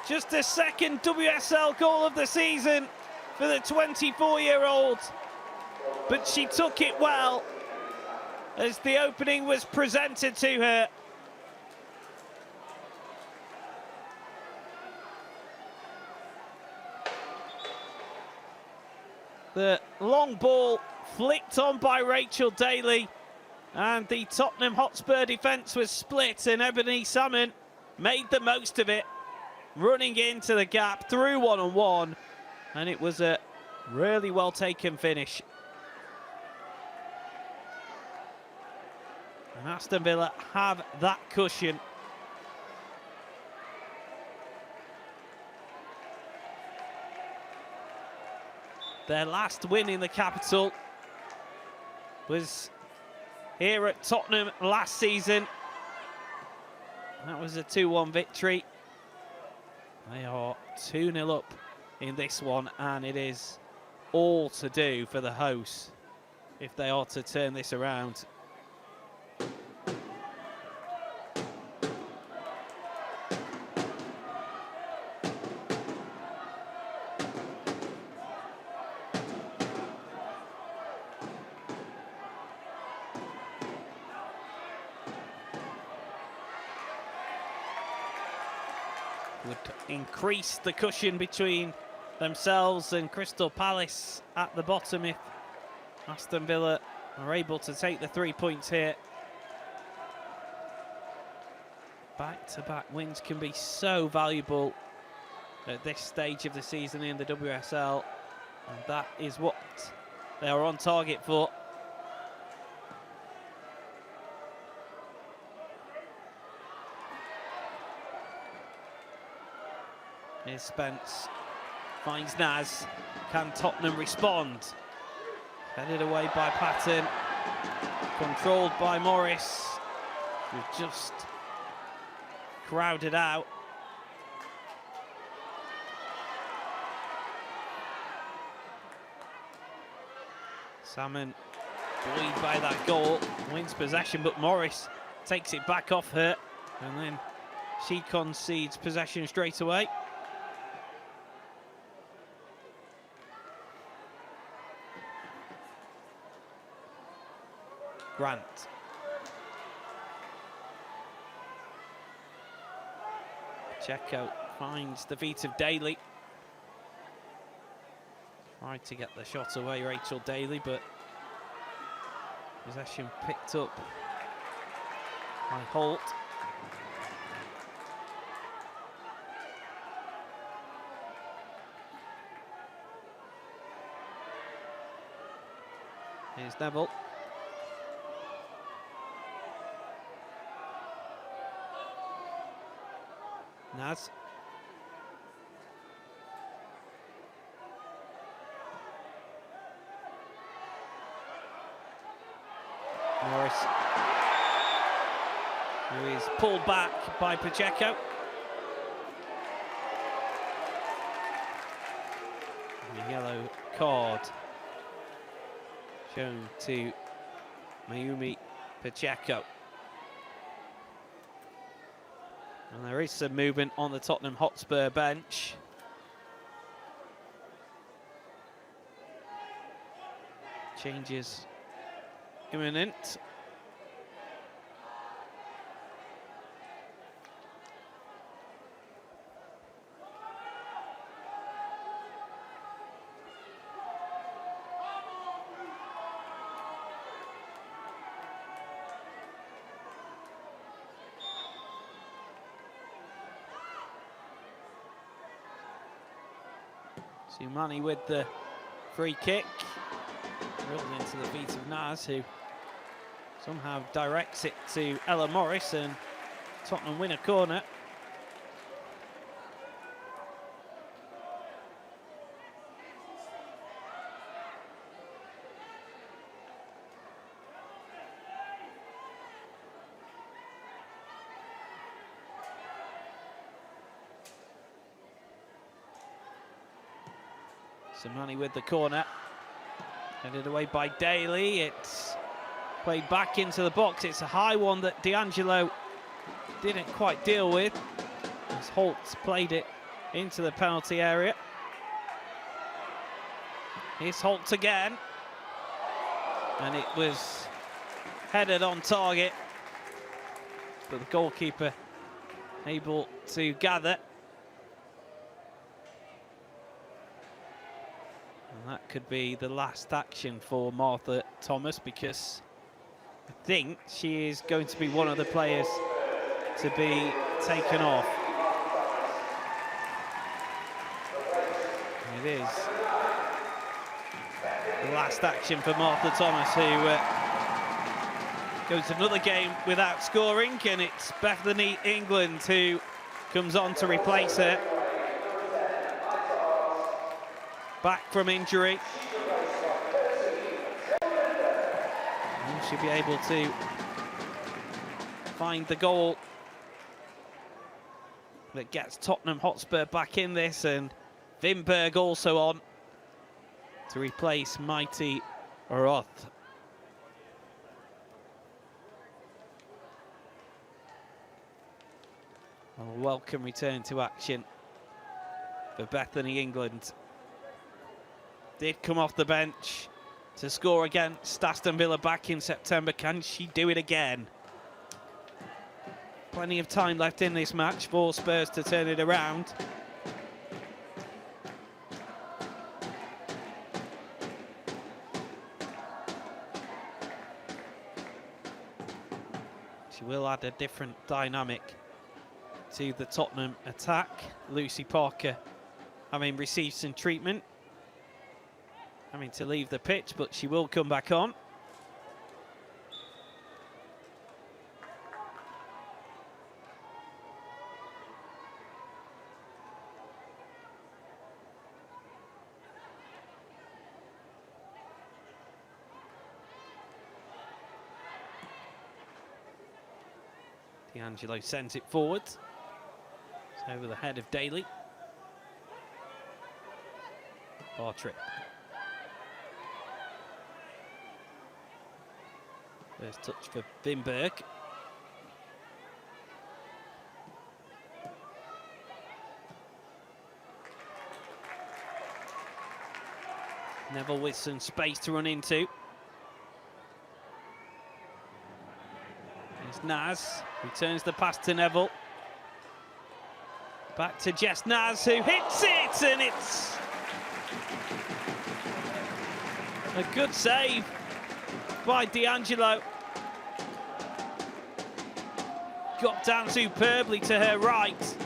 Just the second WSL goal of the season for the 24-year-old. But she took it well as the opening was presented to her. The long ball flicked on by Rachel Daly, and the Tottenham Hotspur defence was split, and Ebony Salmon made the most of it, running into the gap through one-on-one, and it was a really well taken finish. And Aston Villa have that cushion. Their last win in the capital was here at Tottenham last season. That was a 2-1 victory. They are 2-0 up in this one, and it is all to do for the hosts if they are to turn this around. Would increase the cushion between themselves and Crystal Palace at the bottom if Aston Villa are able to take the 3 points here. Back-to-back wins can be so valuable at this stage of the season in the WSL, and that is what they are on target for. Here's Spence, finds Naz. Can Tottenham respond? Headed away by Patton, controlled by Morris, who just crowded out. Salmon, buoyed by that goal, wins possession, but Morris takes it back off her, and then she concedes possession straight away. Grant. Pacheco finds the feet of Daly. Tried to get the shot away, Rachel Daly, but possession picked up by Holt. Here's Neville. Naz. Morris, who is pulled back by Pacheco. And a yellow card shown to Mayumi Pacheco. And there is some movement on the Tottenham Hotspur bench. Changes imminent. Sumani with the free kick, drilled into the feet of Naz, who somehow directs it to Ella Morris, and Tottenham win a corner. Sumani with the corner, headed away by Daly. It's played back into the box. It's a high one that D'Angelo didn't quite deal with, as Holtz played it into the penalty area. Here's Holtz again, and it was headed on target, but the goalkeeper able to gather. And that could be the last action for Martha Thomas, because I think she is going to be one of the players to be taken off. And it is the last action for Martha Thomas, who Goes another game without scoring, and it's Bethany England who comes on to replace her. Back from injury. And she'll be able to find the goal that gets Tottenham Hotspur back in this, and Vinberg also on to replace Mighty Roth. A welcome return to action for Bethany England. Did come off the bench to score against Aston Villa back in September. Can she do it again? Plenty of time left in this match for Spurs to turn it around. She will add a different dynamic to the Tottenham attack. Lucy Parker having received some treatment, having to leave the pitch, but she will come back on. D'Angelo sends it forward. It's over the head of Daly. Bartrip. First touch for Vinberg. Neville with some space to run into. Here's Naz, returns the pass to Neville. Back to Jess Naz, who hits it, and it's a good save by D'Angelo. Got down superbly to her right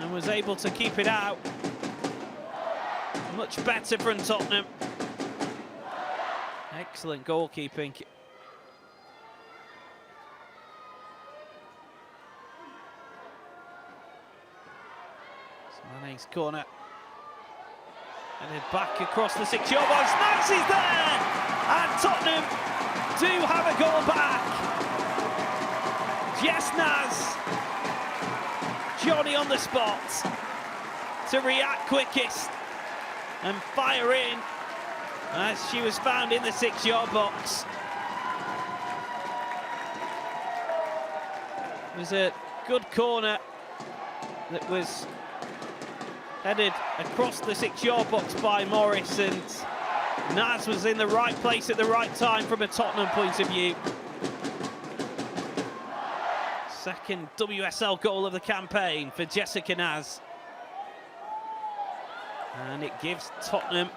and was able to keep it out. Much better from Tottenham. Excellent goalkeeping. Mane's corner. And then back across the 6-yard box. Naz is there! And Tottenham do have a goal back. Jess Naz, Johnny on the spot to react quickest and fire in as she was found in the 6-yard box. It was a good corner that was headed across the 6-yard box by Morris, and Naz was in the right place at the right time from a Tottenham point of view. Second WSL goal of the campaign for Jessica Naz. And it gives Tottenham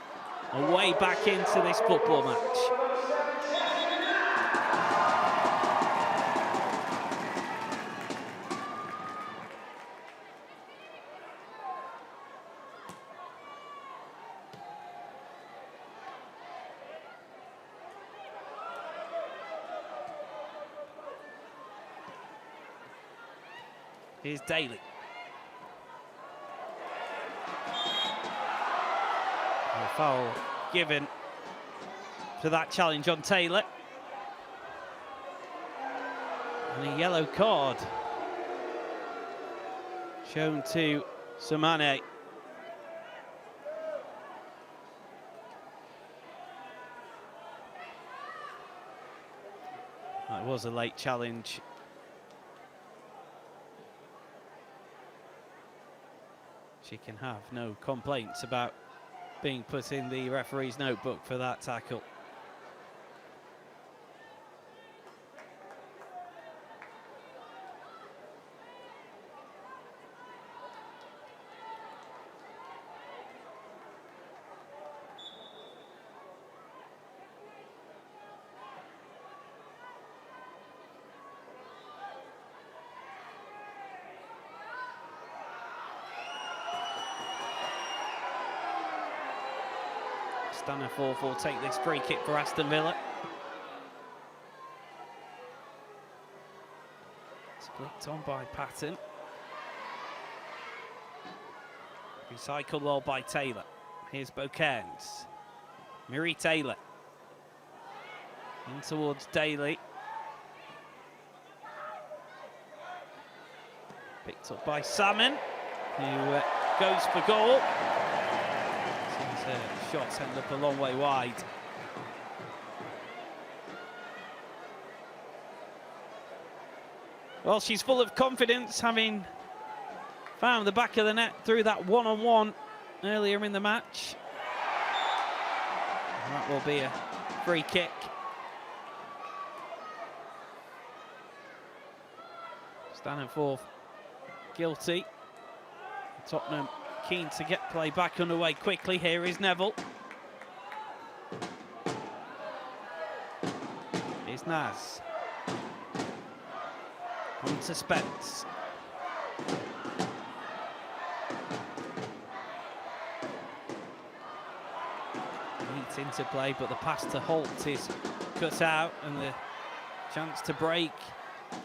a way back into this football match. Here's Daly. And a foul given for that challenge on Taylor. And a yellow card shown to Samane. That was a late challenge. She can have no complaints about being put in the referee's notebook for that tackle. Staniforth will take this free kick for Aston Villa. Flicked on by Patton. Recycled well by Taylor. Here's Bokens. Miri Taylor. In towards Daly. Picked up by Salmon, who goes for goal. Seems her shots end up a long way wide. Well, she's full of confidence, having found the back of the net through that one-on-one earlier in the match. And that will be a free kick. Stanford guilty. Tottenham keen to get play back underway quickly. Here is Neville. Here's Naz. On to Spence. Neat into play, but the pass to Holt is cut out, and the chance to break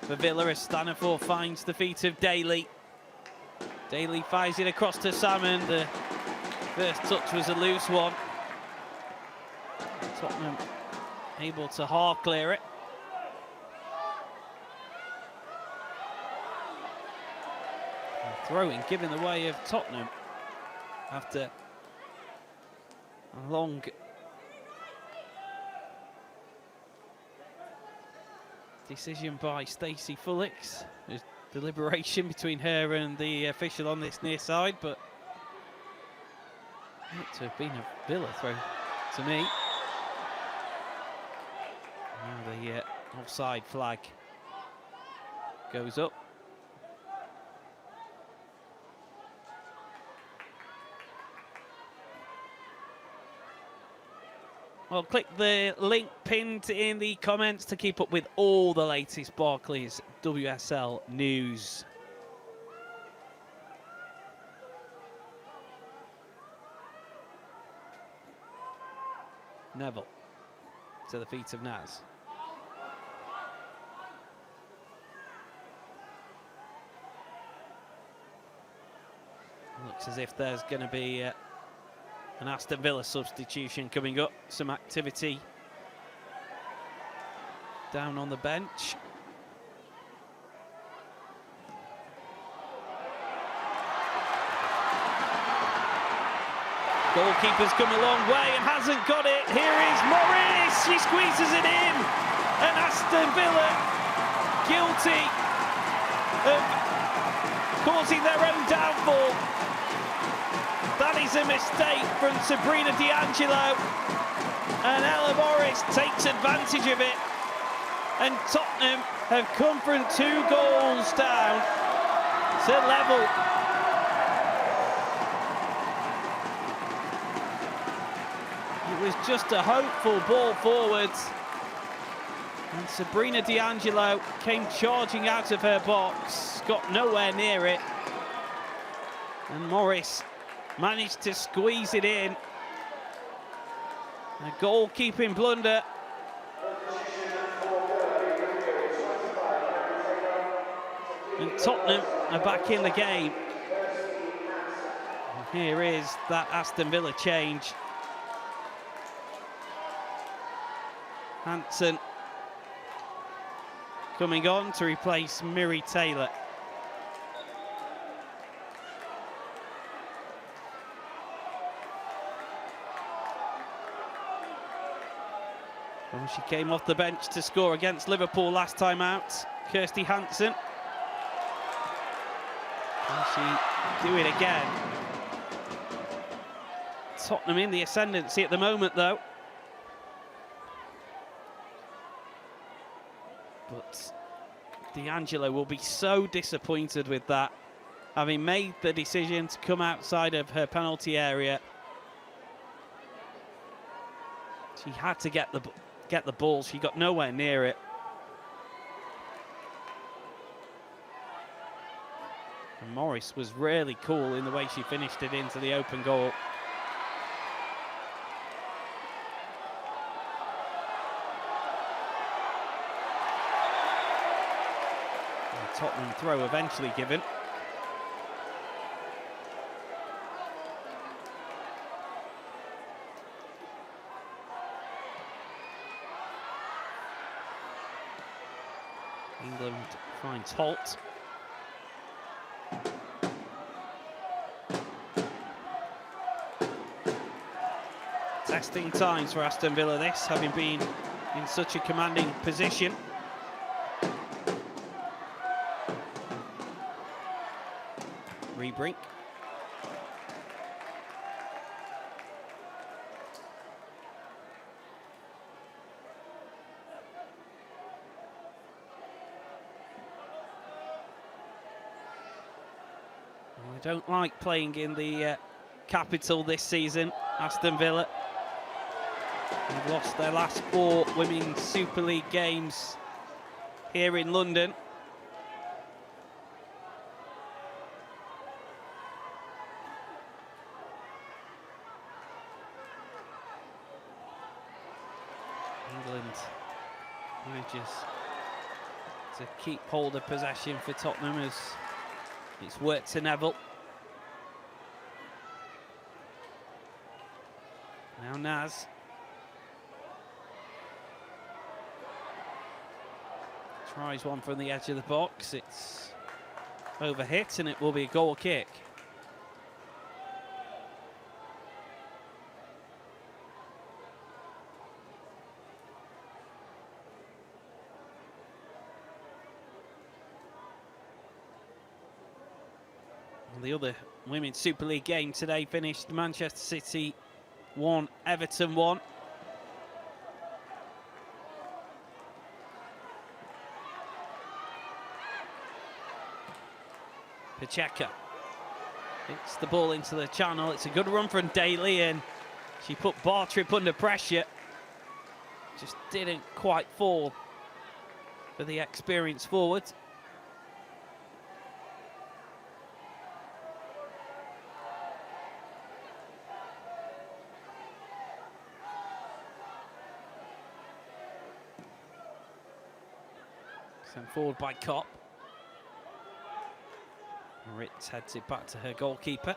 for Villa as Stanford finds the feet of Daly. Daly fires it across to Salmon. The first touch was a loose one. Tottenham able to half clear it. Throwing given the way of Tottenham after a long decision by Stacey Fullix. There's deliberation between her and the official on this near side, but it looked to have been a Villa throw to me. Now the offside flag goes up. Well, click the link pinned in the comments to keep up with all the latest Barclays WSL news. Neville to the feet of Naz. Looks as if there's going to be an Aston Villa substitution coming up. Some activity down on the bench. Goalkeeper's come a long way and hasn't got it. Here is Morris. She squeezes it in. And Aston Villa guilty of causing their own downfall. That is a mistake from Sabrina D'Angelo, and Ella Morris takes advantage of it, and Tottenham have come from 2 goals down to level. It was just a hopeful ball forwards, and Sabrina D'Angelo came charging out of her box, got nowhere near it, and Morris managed to squeeze it in. A goalkeeping blunder. And Tottenham are back in the game. And here is that Aston Villa change. Hansen coming on to replace Miri Taylor. Well, she came off the bench to score against Liverpool last time out, Kirsty Hansen. Can she do it again? Tottenham in the ascendancy at the moment, though. But D'Angelo will be so disappointed with that, having made the decision to come outside of her penalty area. She had to get the ball. She got nowhere near it. And Morris was really cool in the way she finished it into the open goal. Tottenham throw eventually given. England finds Holt. Testing times for Aston Villa this, having been in such a commanding position. Rebrink. I don't like playing in the capital this season, Aston Villa. They've lost their last 4 Women's Super League games here in London. England manages to keep hold of possession for Tottenham as it's worked to Neville. Now Naz. Tries one from the edge of the box. It's overhit and it will be a goal kick. The other Women's Super League game today finished Manchester City 1, Everton 1. Pacheco hits the ball into the channel. It's a good run from Daly and she put Bartrip under pressure. Just didn't quite fall for the experienced forward. Sent forward by Kopp. Ritz heads it back to her goalkeeper.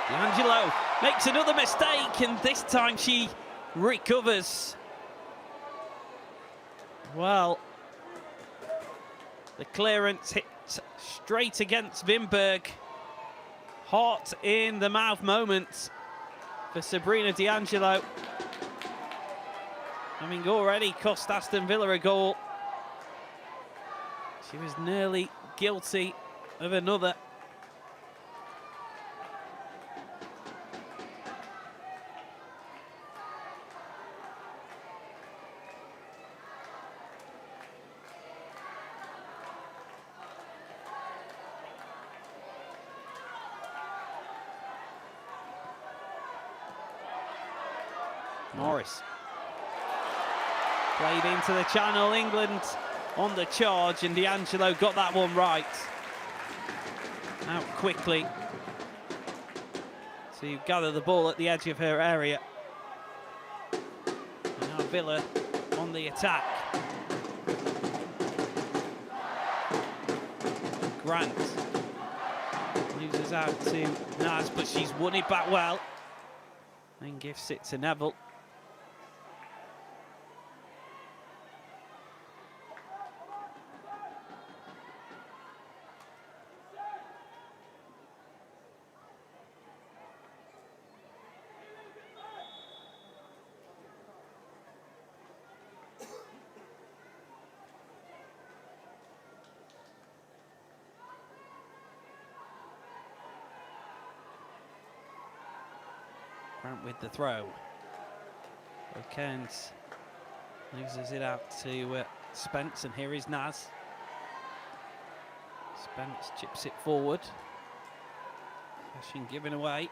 D'Angelo makes another mistake and this time she recovers. Well, the clearance hit straight against Wimberg. Heart in the mouth moment for Sabrina D'Angelo, having already cost Aston Villa a goal. She was nearly guilty of another. Morris played into the channel. England on the charge and D'Angelo got that one right. Out quickly to gather the ball at the edge of her area. And now Villa on the attack. Grant loses out to Naz, but she's won it back well and gives it to Neville. Grant with the throw. O'Cairns loses it out to Spence, and here is Naz. Spence chips it forward. Possession given away.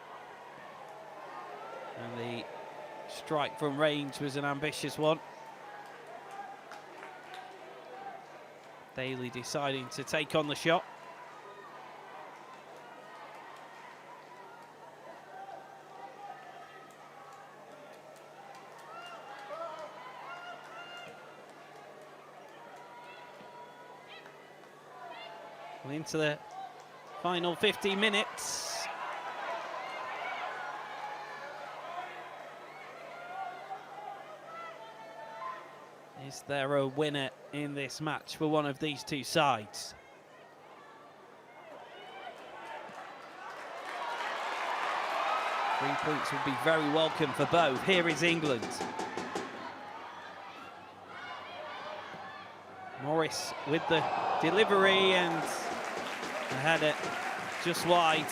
And the strike from range was an ambitious one. Daly deciding to take on the shot. Into the final 50 minutes. Is there a winner in this match for one of these two sides? Three points would be very welcome for both. Here is England. Morris with the delivery and the header just wide.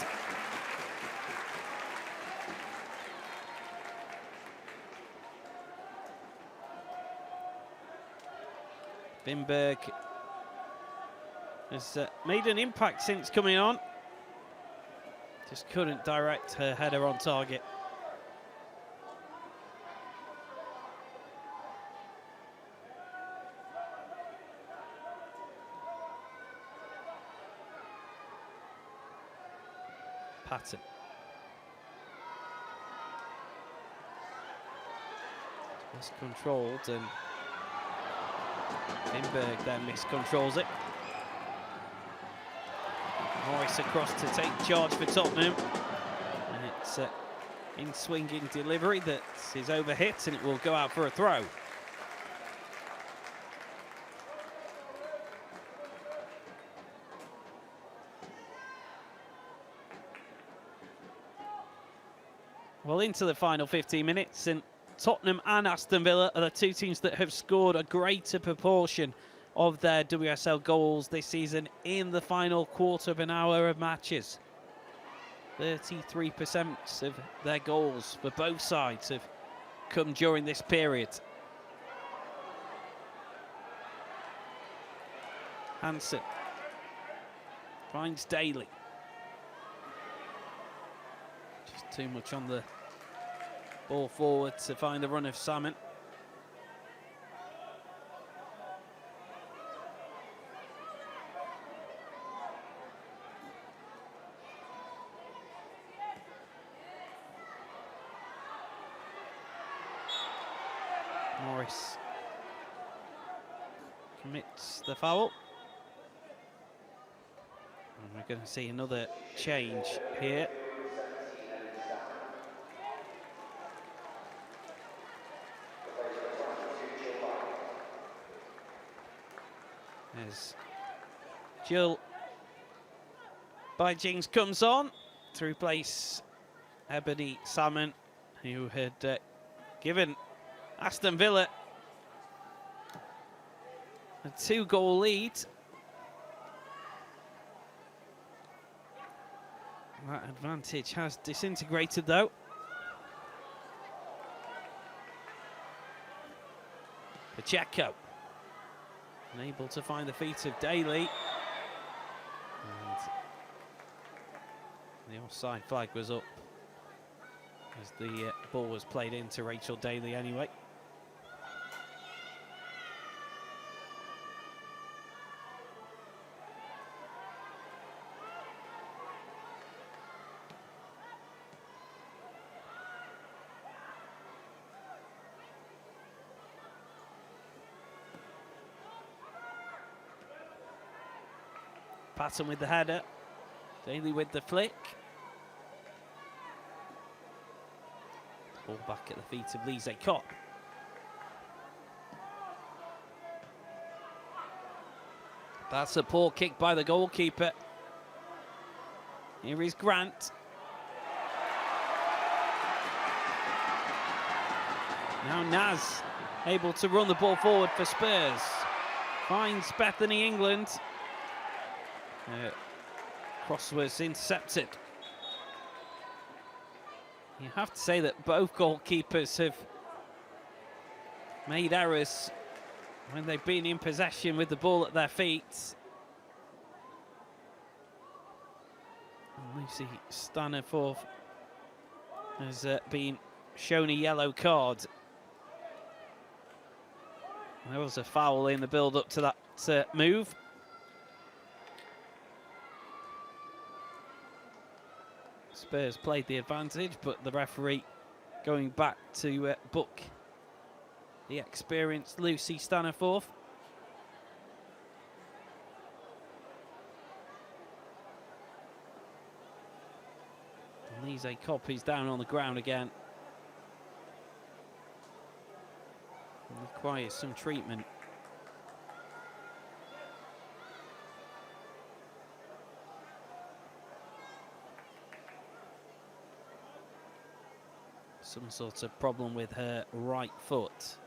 Bimberg has made an impact since coming on. Just couldn't direct her header on target. Patton. Miscontrolled and Bimberg then miscontrols it. Morris across to take charge for Tottenham. And it's in swinging delivery that is overhit and it will go out for a throw. Well, into the final 15 minutes, and Tottenham and Aston Villa are the two teams that have scored a greater proportion of their WSL goals this season in the final quarter of an hour of matches. 33% of their goals for both sides have come during this period. Hansen finds Daly. Just too much on the ball forward to find the run of Salmon. Morris commits the foul. And we're going to see another change here. As Jill Byjings comes on to replace Ebony Salmon, who had given Aston Villa a 2-goal lead. That advantage has disintegrated though. Pacheco unable to find the feet of Daly. And the offside flag was up as the ball was played into Rachel Daly anyway. Patton with the header, Daly with the flick. Ball back at the feet of Lise Kopp. That's a poor kick by the goalkeeper. Here is Grant. Now Naz able to run the ball forward for Spurs. Finds Bethany England. Cross was intercepted. You have to say that both goalkeepers have made errors when they've been in possession with the ball at their feet. And Lucy Staniforth has been shown a yellow card. There was a foul in the build-up to that move. Spurs played the advantage, but the referee going back to book the experienced Lucy Staniforth. Lise Kopp is down on the ground again. Requires some treatment. Some sort of problem with her right foot.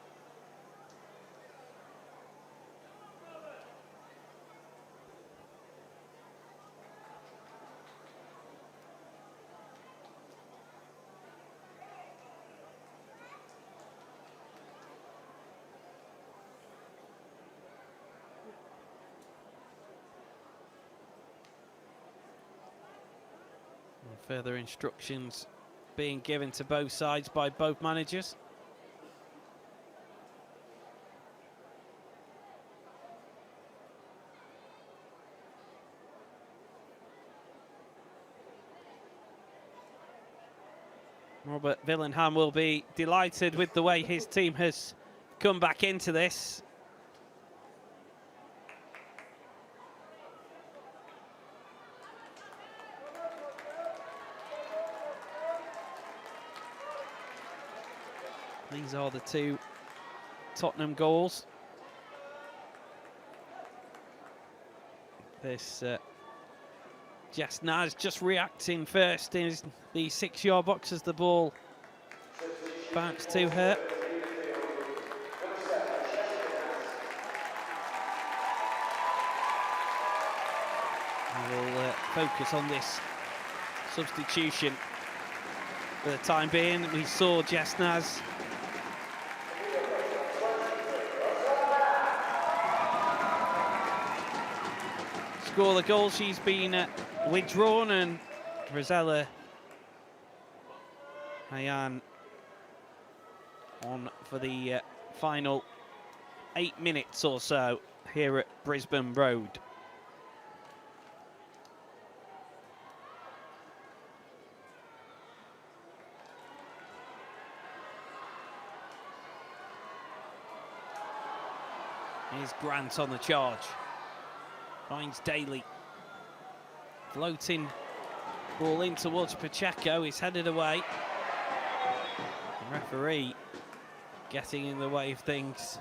Further instructions being given to both sides by both managers. Robert Villenham will be delighted with the way his team has come back into this. These are the two Tottenham goals. This Jess Naz just reacting first in the 6-yard box as the ball bounced to her. We'll focus on this substitution for the time being. We saw Jess Naz score the goal. She's been withdrawn, and Rosella Hayan on for the final 8 minutes or so here at Brisbane Road. Here's Grant on the charge. Finds Daly. Floating ball in towards Pacheco. He's headed away. The referee getting in the way of things.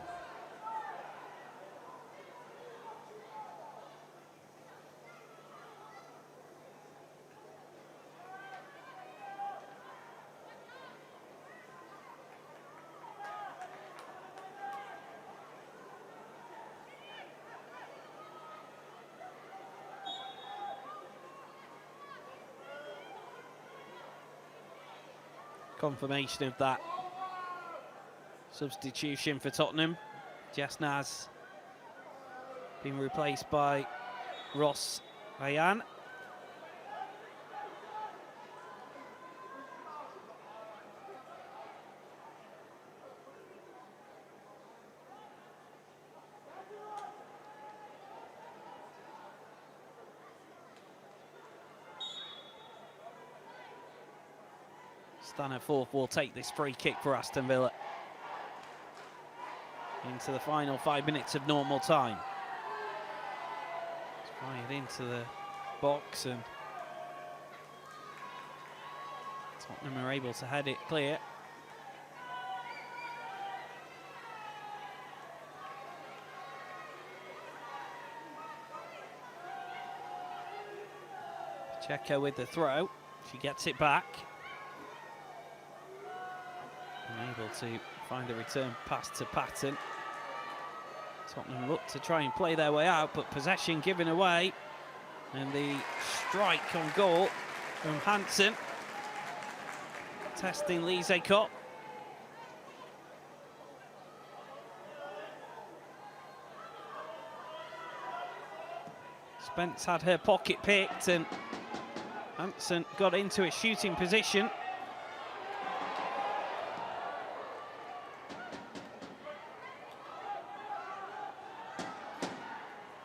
Confirmation of that substitution for Tottenham. Jess Naz being replaced by Ross Ayan. Staniforth will take this free kick for Aston Villa into the final 5 minutes of normal time. It's fired into the box, and Tottenham are able to head it clear. Pacheco with the throw. She gets it back. Able to find a return pass to Patton. Tottenham look to try and play their way out, but possession given away. And the strike on goal from Hansen. Testing Lise Kopp. Spence had her pocket picked, and Hansen got into a shooting position.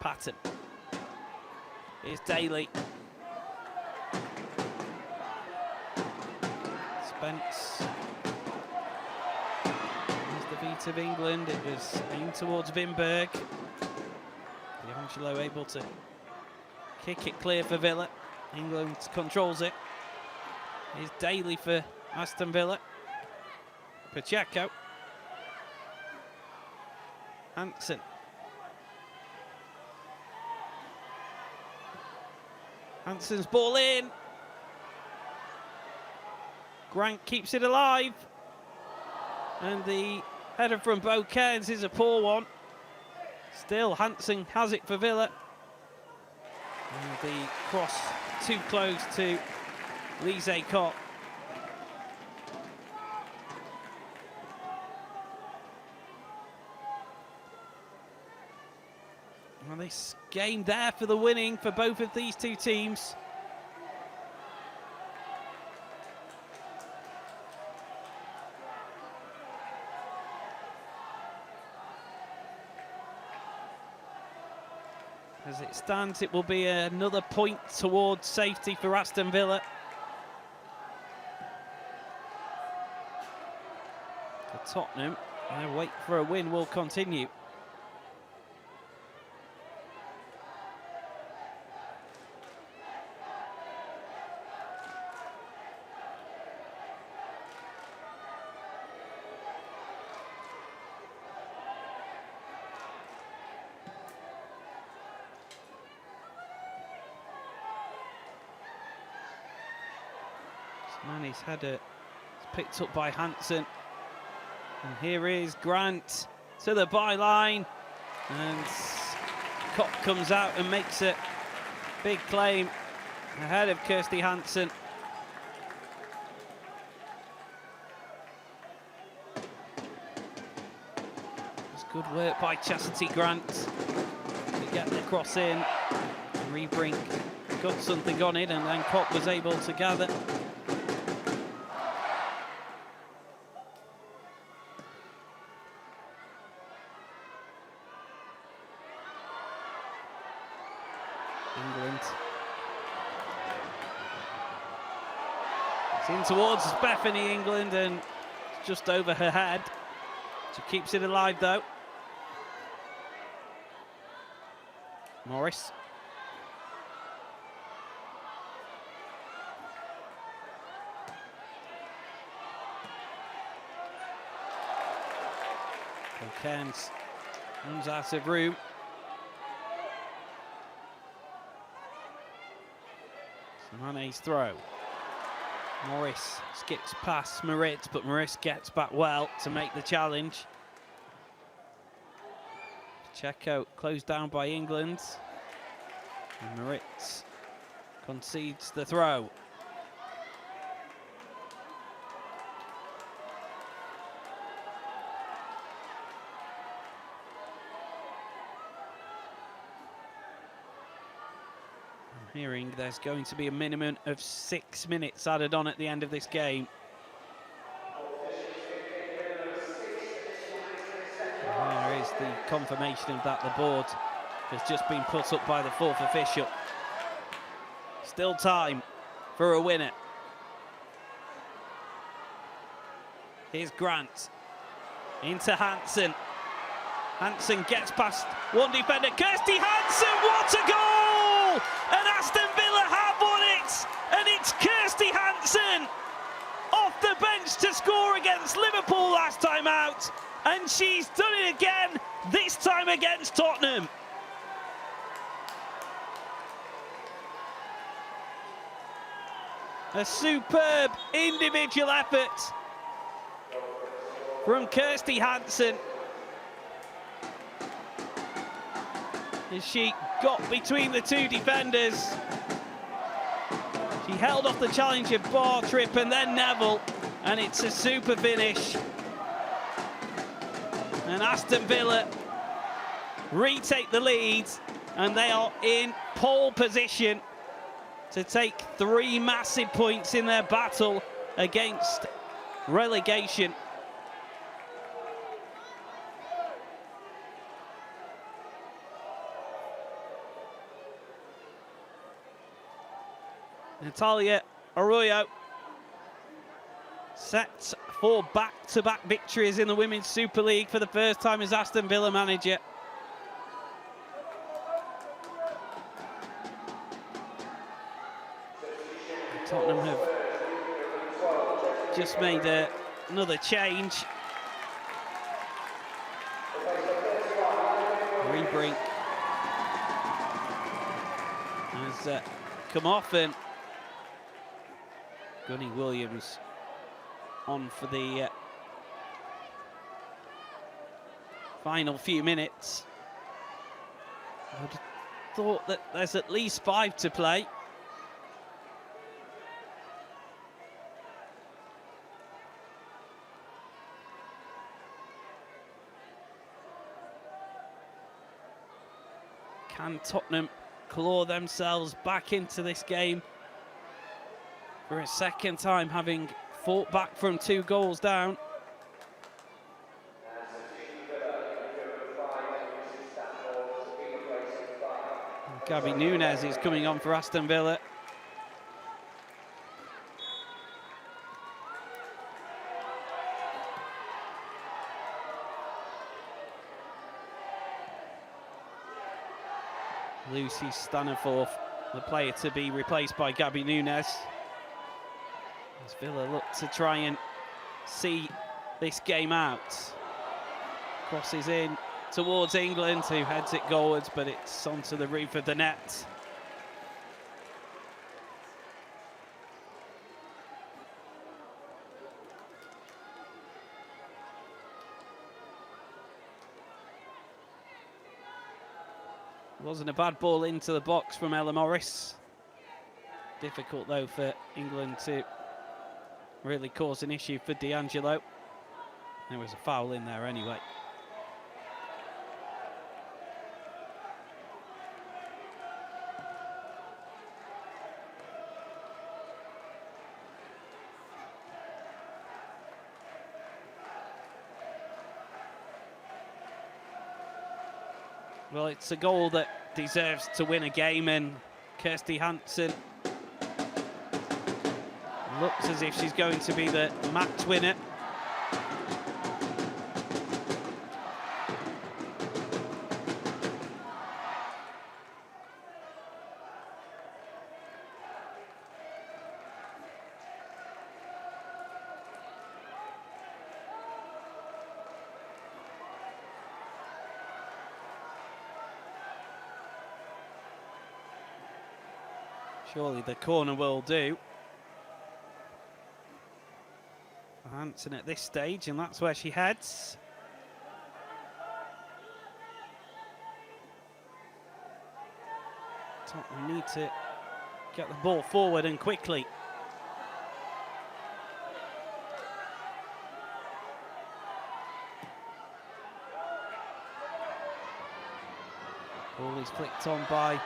Patton. Here's Daly. Spence. Here's the beat of England. It was aimed towards Vinberg. D'Angelo able to kick it clear for Villa. England controls it. is daily for Aston Villa. Pacheco. Hansen. Hansen's ball in. Grant keeps it alive. And the header from Bo Cairns is a poor one. Still, Hansen has it for Villa. And the cross too close to Lise Cott. Well, this game there for the winning for both of these two teams. As it stands, it will be another point towards safety for Aston Villa. For Tottenham, their wait for a win will continue. Manny's header is picked up by Hansen. And here is Grant to the byline. And Kopp comes out and makes a big claim ahead of Kirsty Hansen. It's good work by Chastity Grant to get the cross in. Rebrink got something on it, and then Kopp was able to gather. England. It's in towards Bethany, England, and it's just over her head. She keeps it alive though. Morris. Cairns runs out of room. Mane's throw. Morris skips past Moritz, but Moritz gets back well to make the challenge. Pacheco closed down by England. And Moritz concedes the throw. Hearing there's going to be a minimum of 6 minutes added on at the end of this game. And there is the confirmation of that. The board has just been put up by the fourth official. Still time for a winner. Here's Grant into Hansen. Hansen gets past one defender. Kirsty Hansen, what a goal! And Aston Villa have won it! And it's Kirsty Hansen off the bench to score against Liverpool last time out. And she's done it again, this time against Tottenham. A superb individual effort from Kirsty Hansen. As she got between the two defenders. She held off the challenge of Bartrip and then Neville, and it's a super finish. And Aston Villa retake the lead, and they are in pole position to take 3 massive points in their battle against relegation. Natalia Arroyo set for back-to-back victories in the Women's Super League for the first time as Aston Villa manager. Tottenham have just made another change. Rebrink has come off, and Gunny Williams on for the final few minutes. I would have thought that there's at least 5 to play. Can Tottenham claw themselves back into this game for a second time, having fought back from 2 goals down? Gabby Nunes is coming on for Aston Villa. Lucy Staniforth, the player to be replaced by Gabby Nunes. As Villa look to try and see this game out. Crosses in towards England, who heads it goalwards, but it's onto the roof of the net. Wasn't a bad ball into the box from Ella Morris. Difficult, though, for England to really cause an issue for D'Angelo. There was a foul in there anyway. Well, it's a goal that deserves to win a game, and Kirsty Hansen looks as if she's going to be the match winner. Surely the corner will do. Hansen at this stage, and that's where she heads. Tottenham need to get the ball forward and quickly. Ball is flicked on by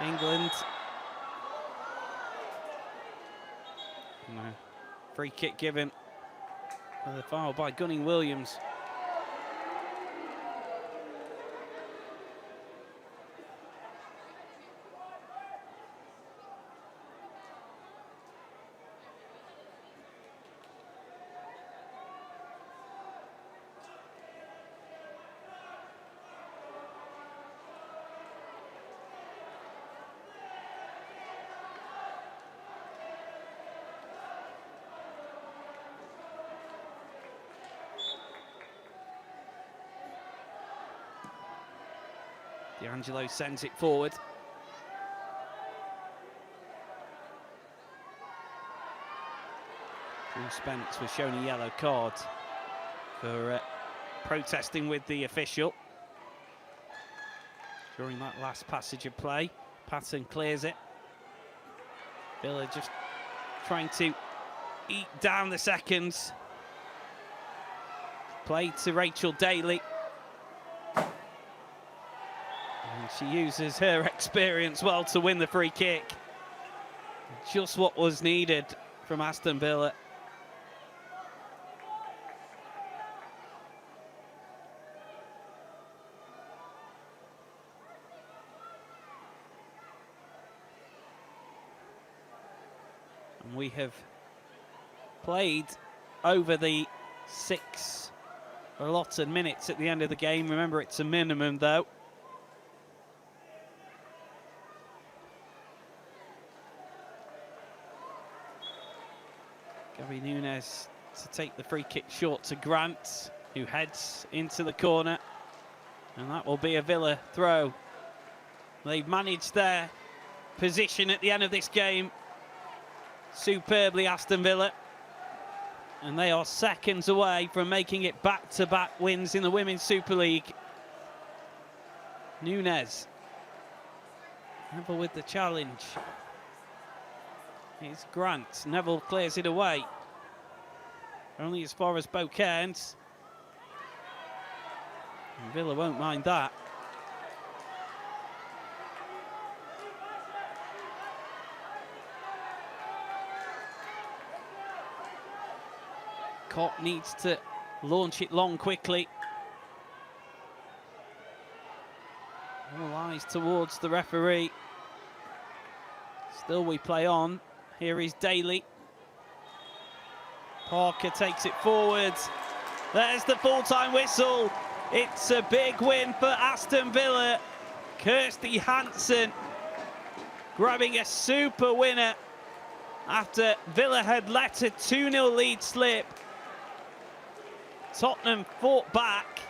England. No. Free kick given for the foul by Gunning Williams. D'Angelo sends it forward. Drew Spence was shown a yellow card for protesting with the official during that last passage of play. Patton clears it. Villa just trying to eat down the seconds. Play to Rachel Daly. And she uses her experience well to win the free kick. Just what was needed from Aston Villa. And we have played over the 6 allotted minutes at the end of the game. Remember, it's a minimum though. Gabby Nunes to take the free kick short to Grant, who heads into the corner. And that will be a Villa throw. They've managed their position at the end of this game superbly, Aston Villa. And they are seconds away from making it back-to-back wins in the Women's Super League. Nunes. Neville with the challenge. It's Grant. Neville clears it away. Only as far as Bo Cairns. And Villa won't mind that. Kopp needs to launch it long quickly. All eyes towards the referee. Still we play on. Here is Daly. Parker takes it forward. There's the full-time whistle. It's a big win for Aston Villa. Kirsty Hansen grabbing a super winner after Villa had let a 2-0 lead slip. Tottenham fought back.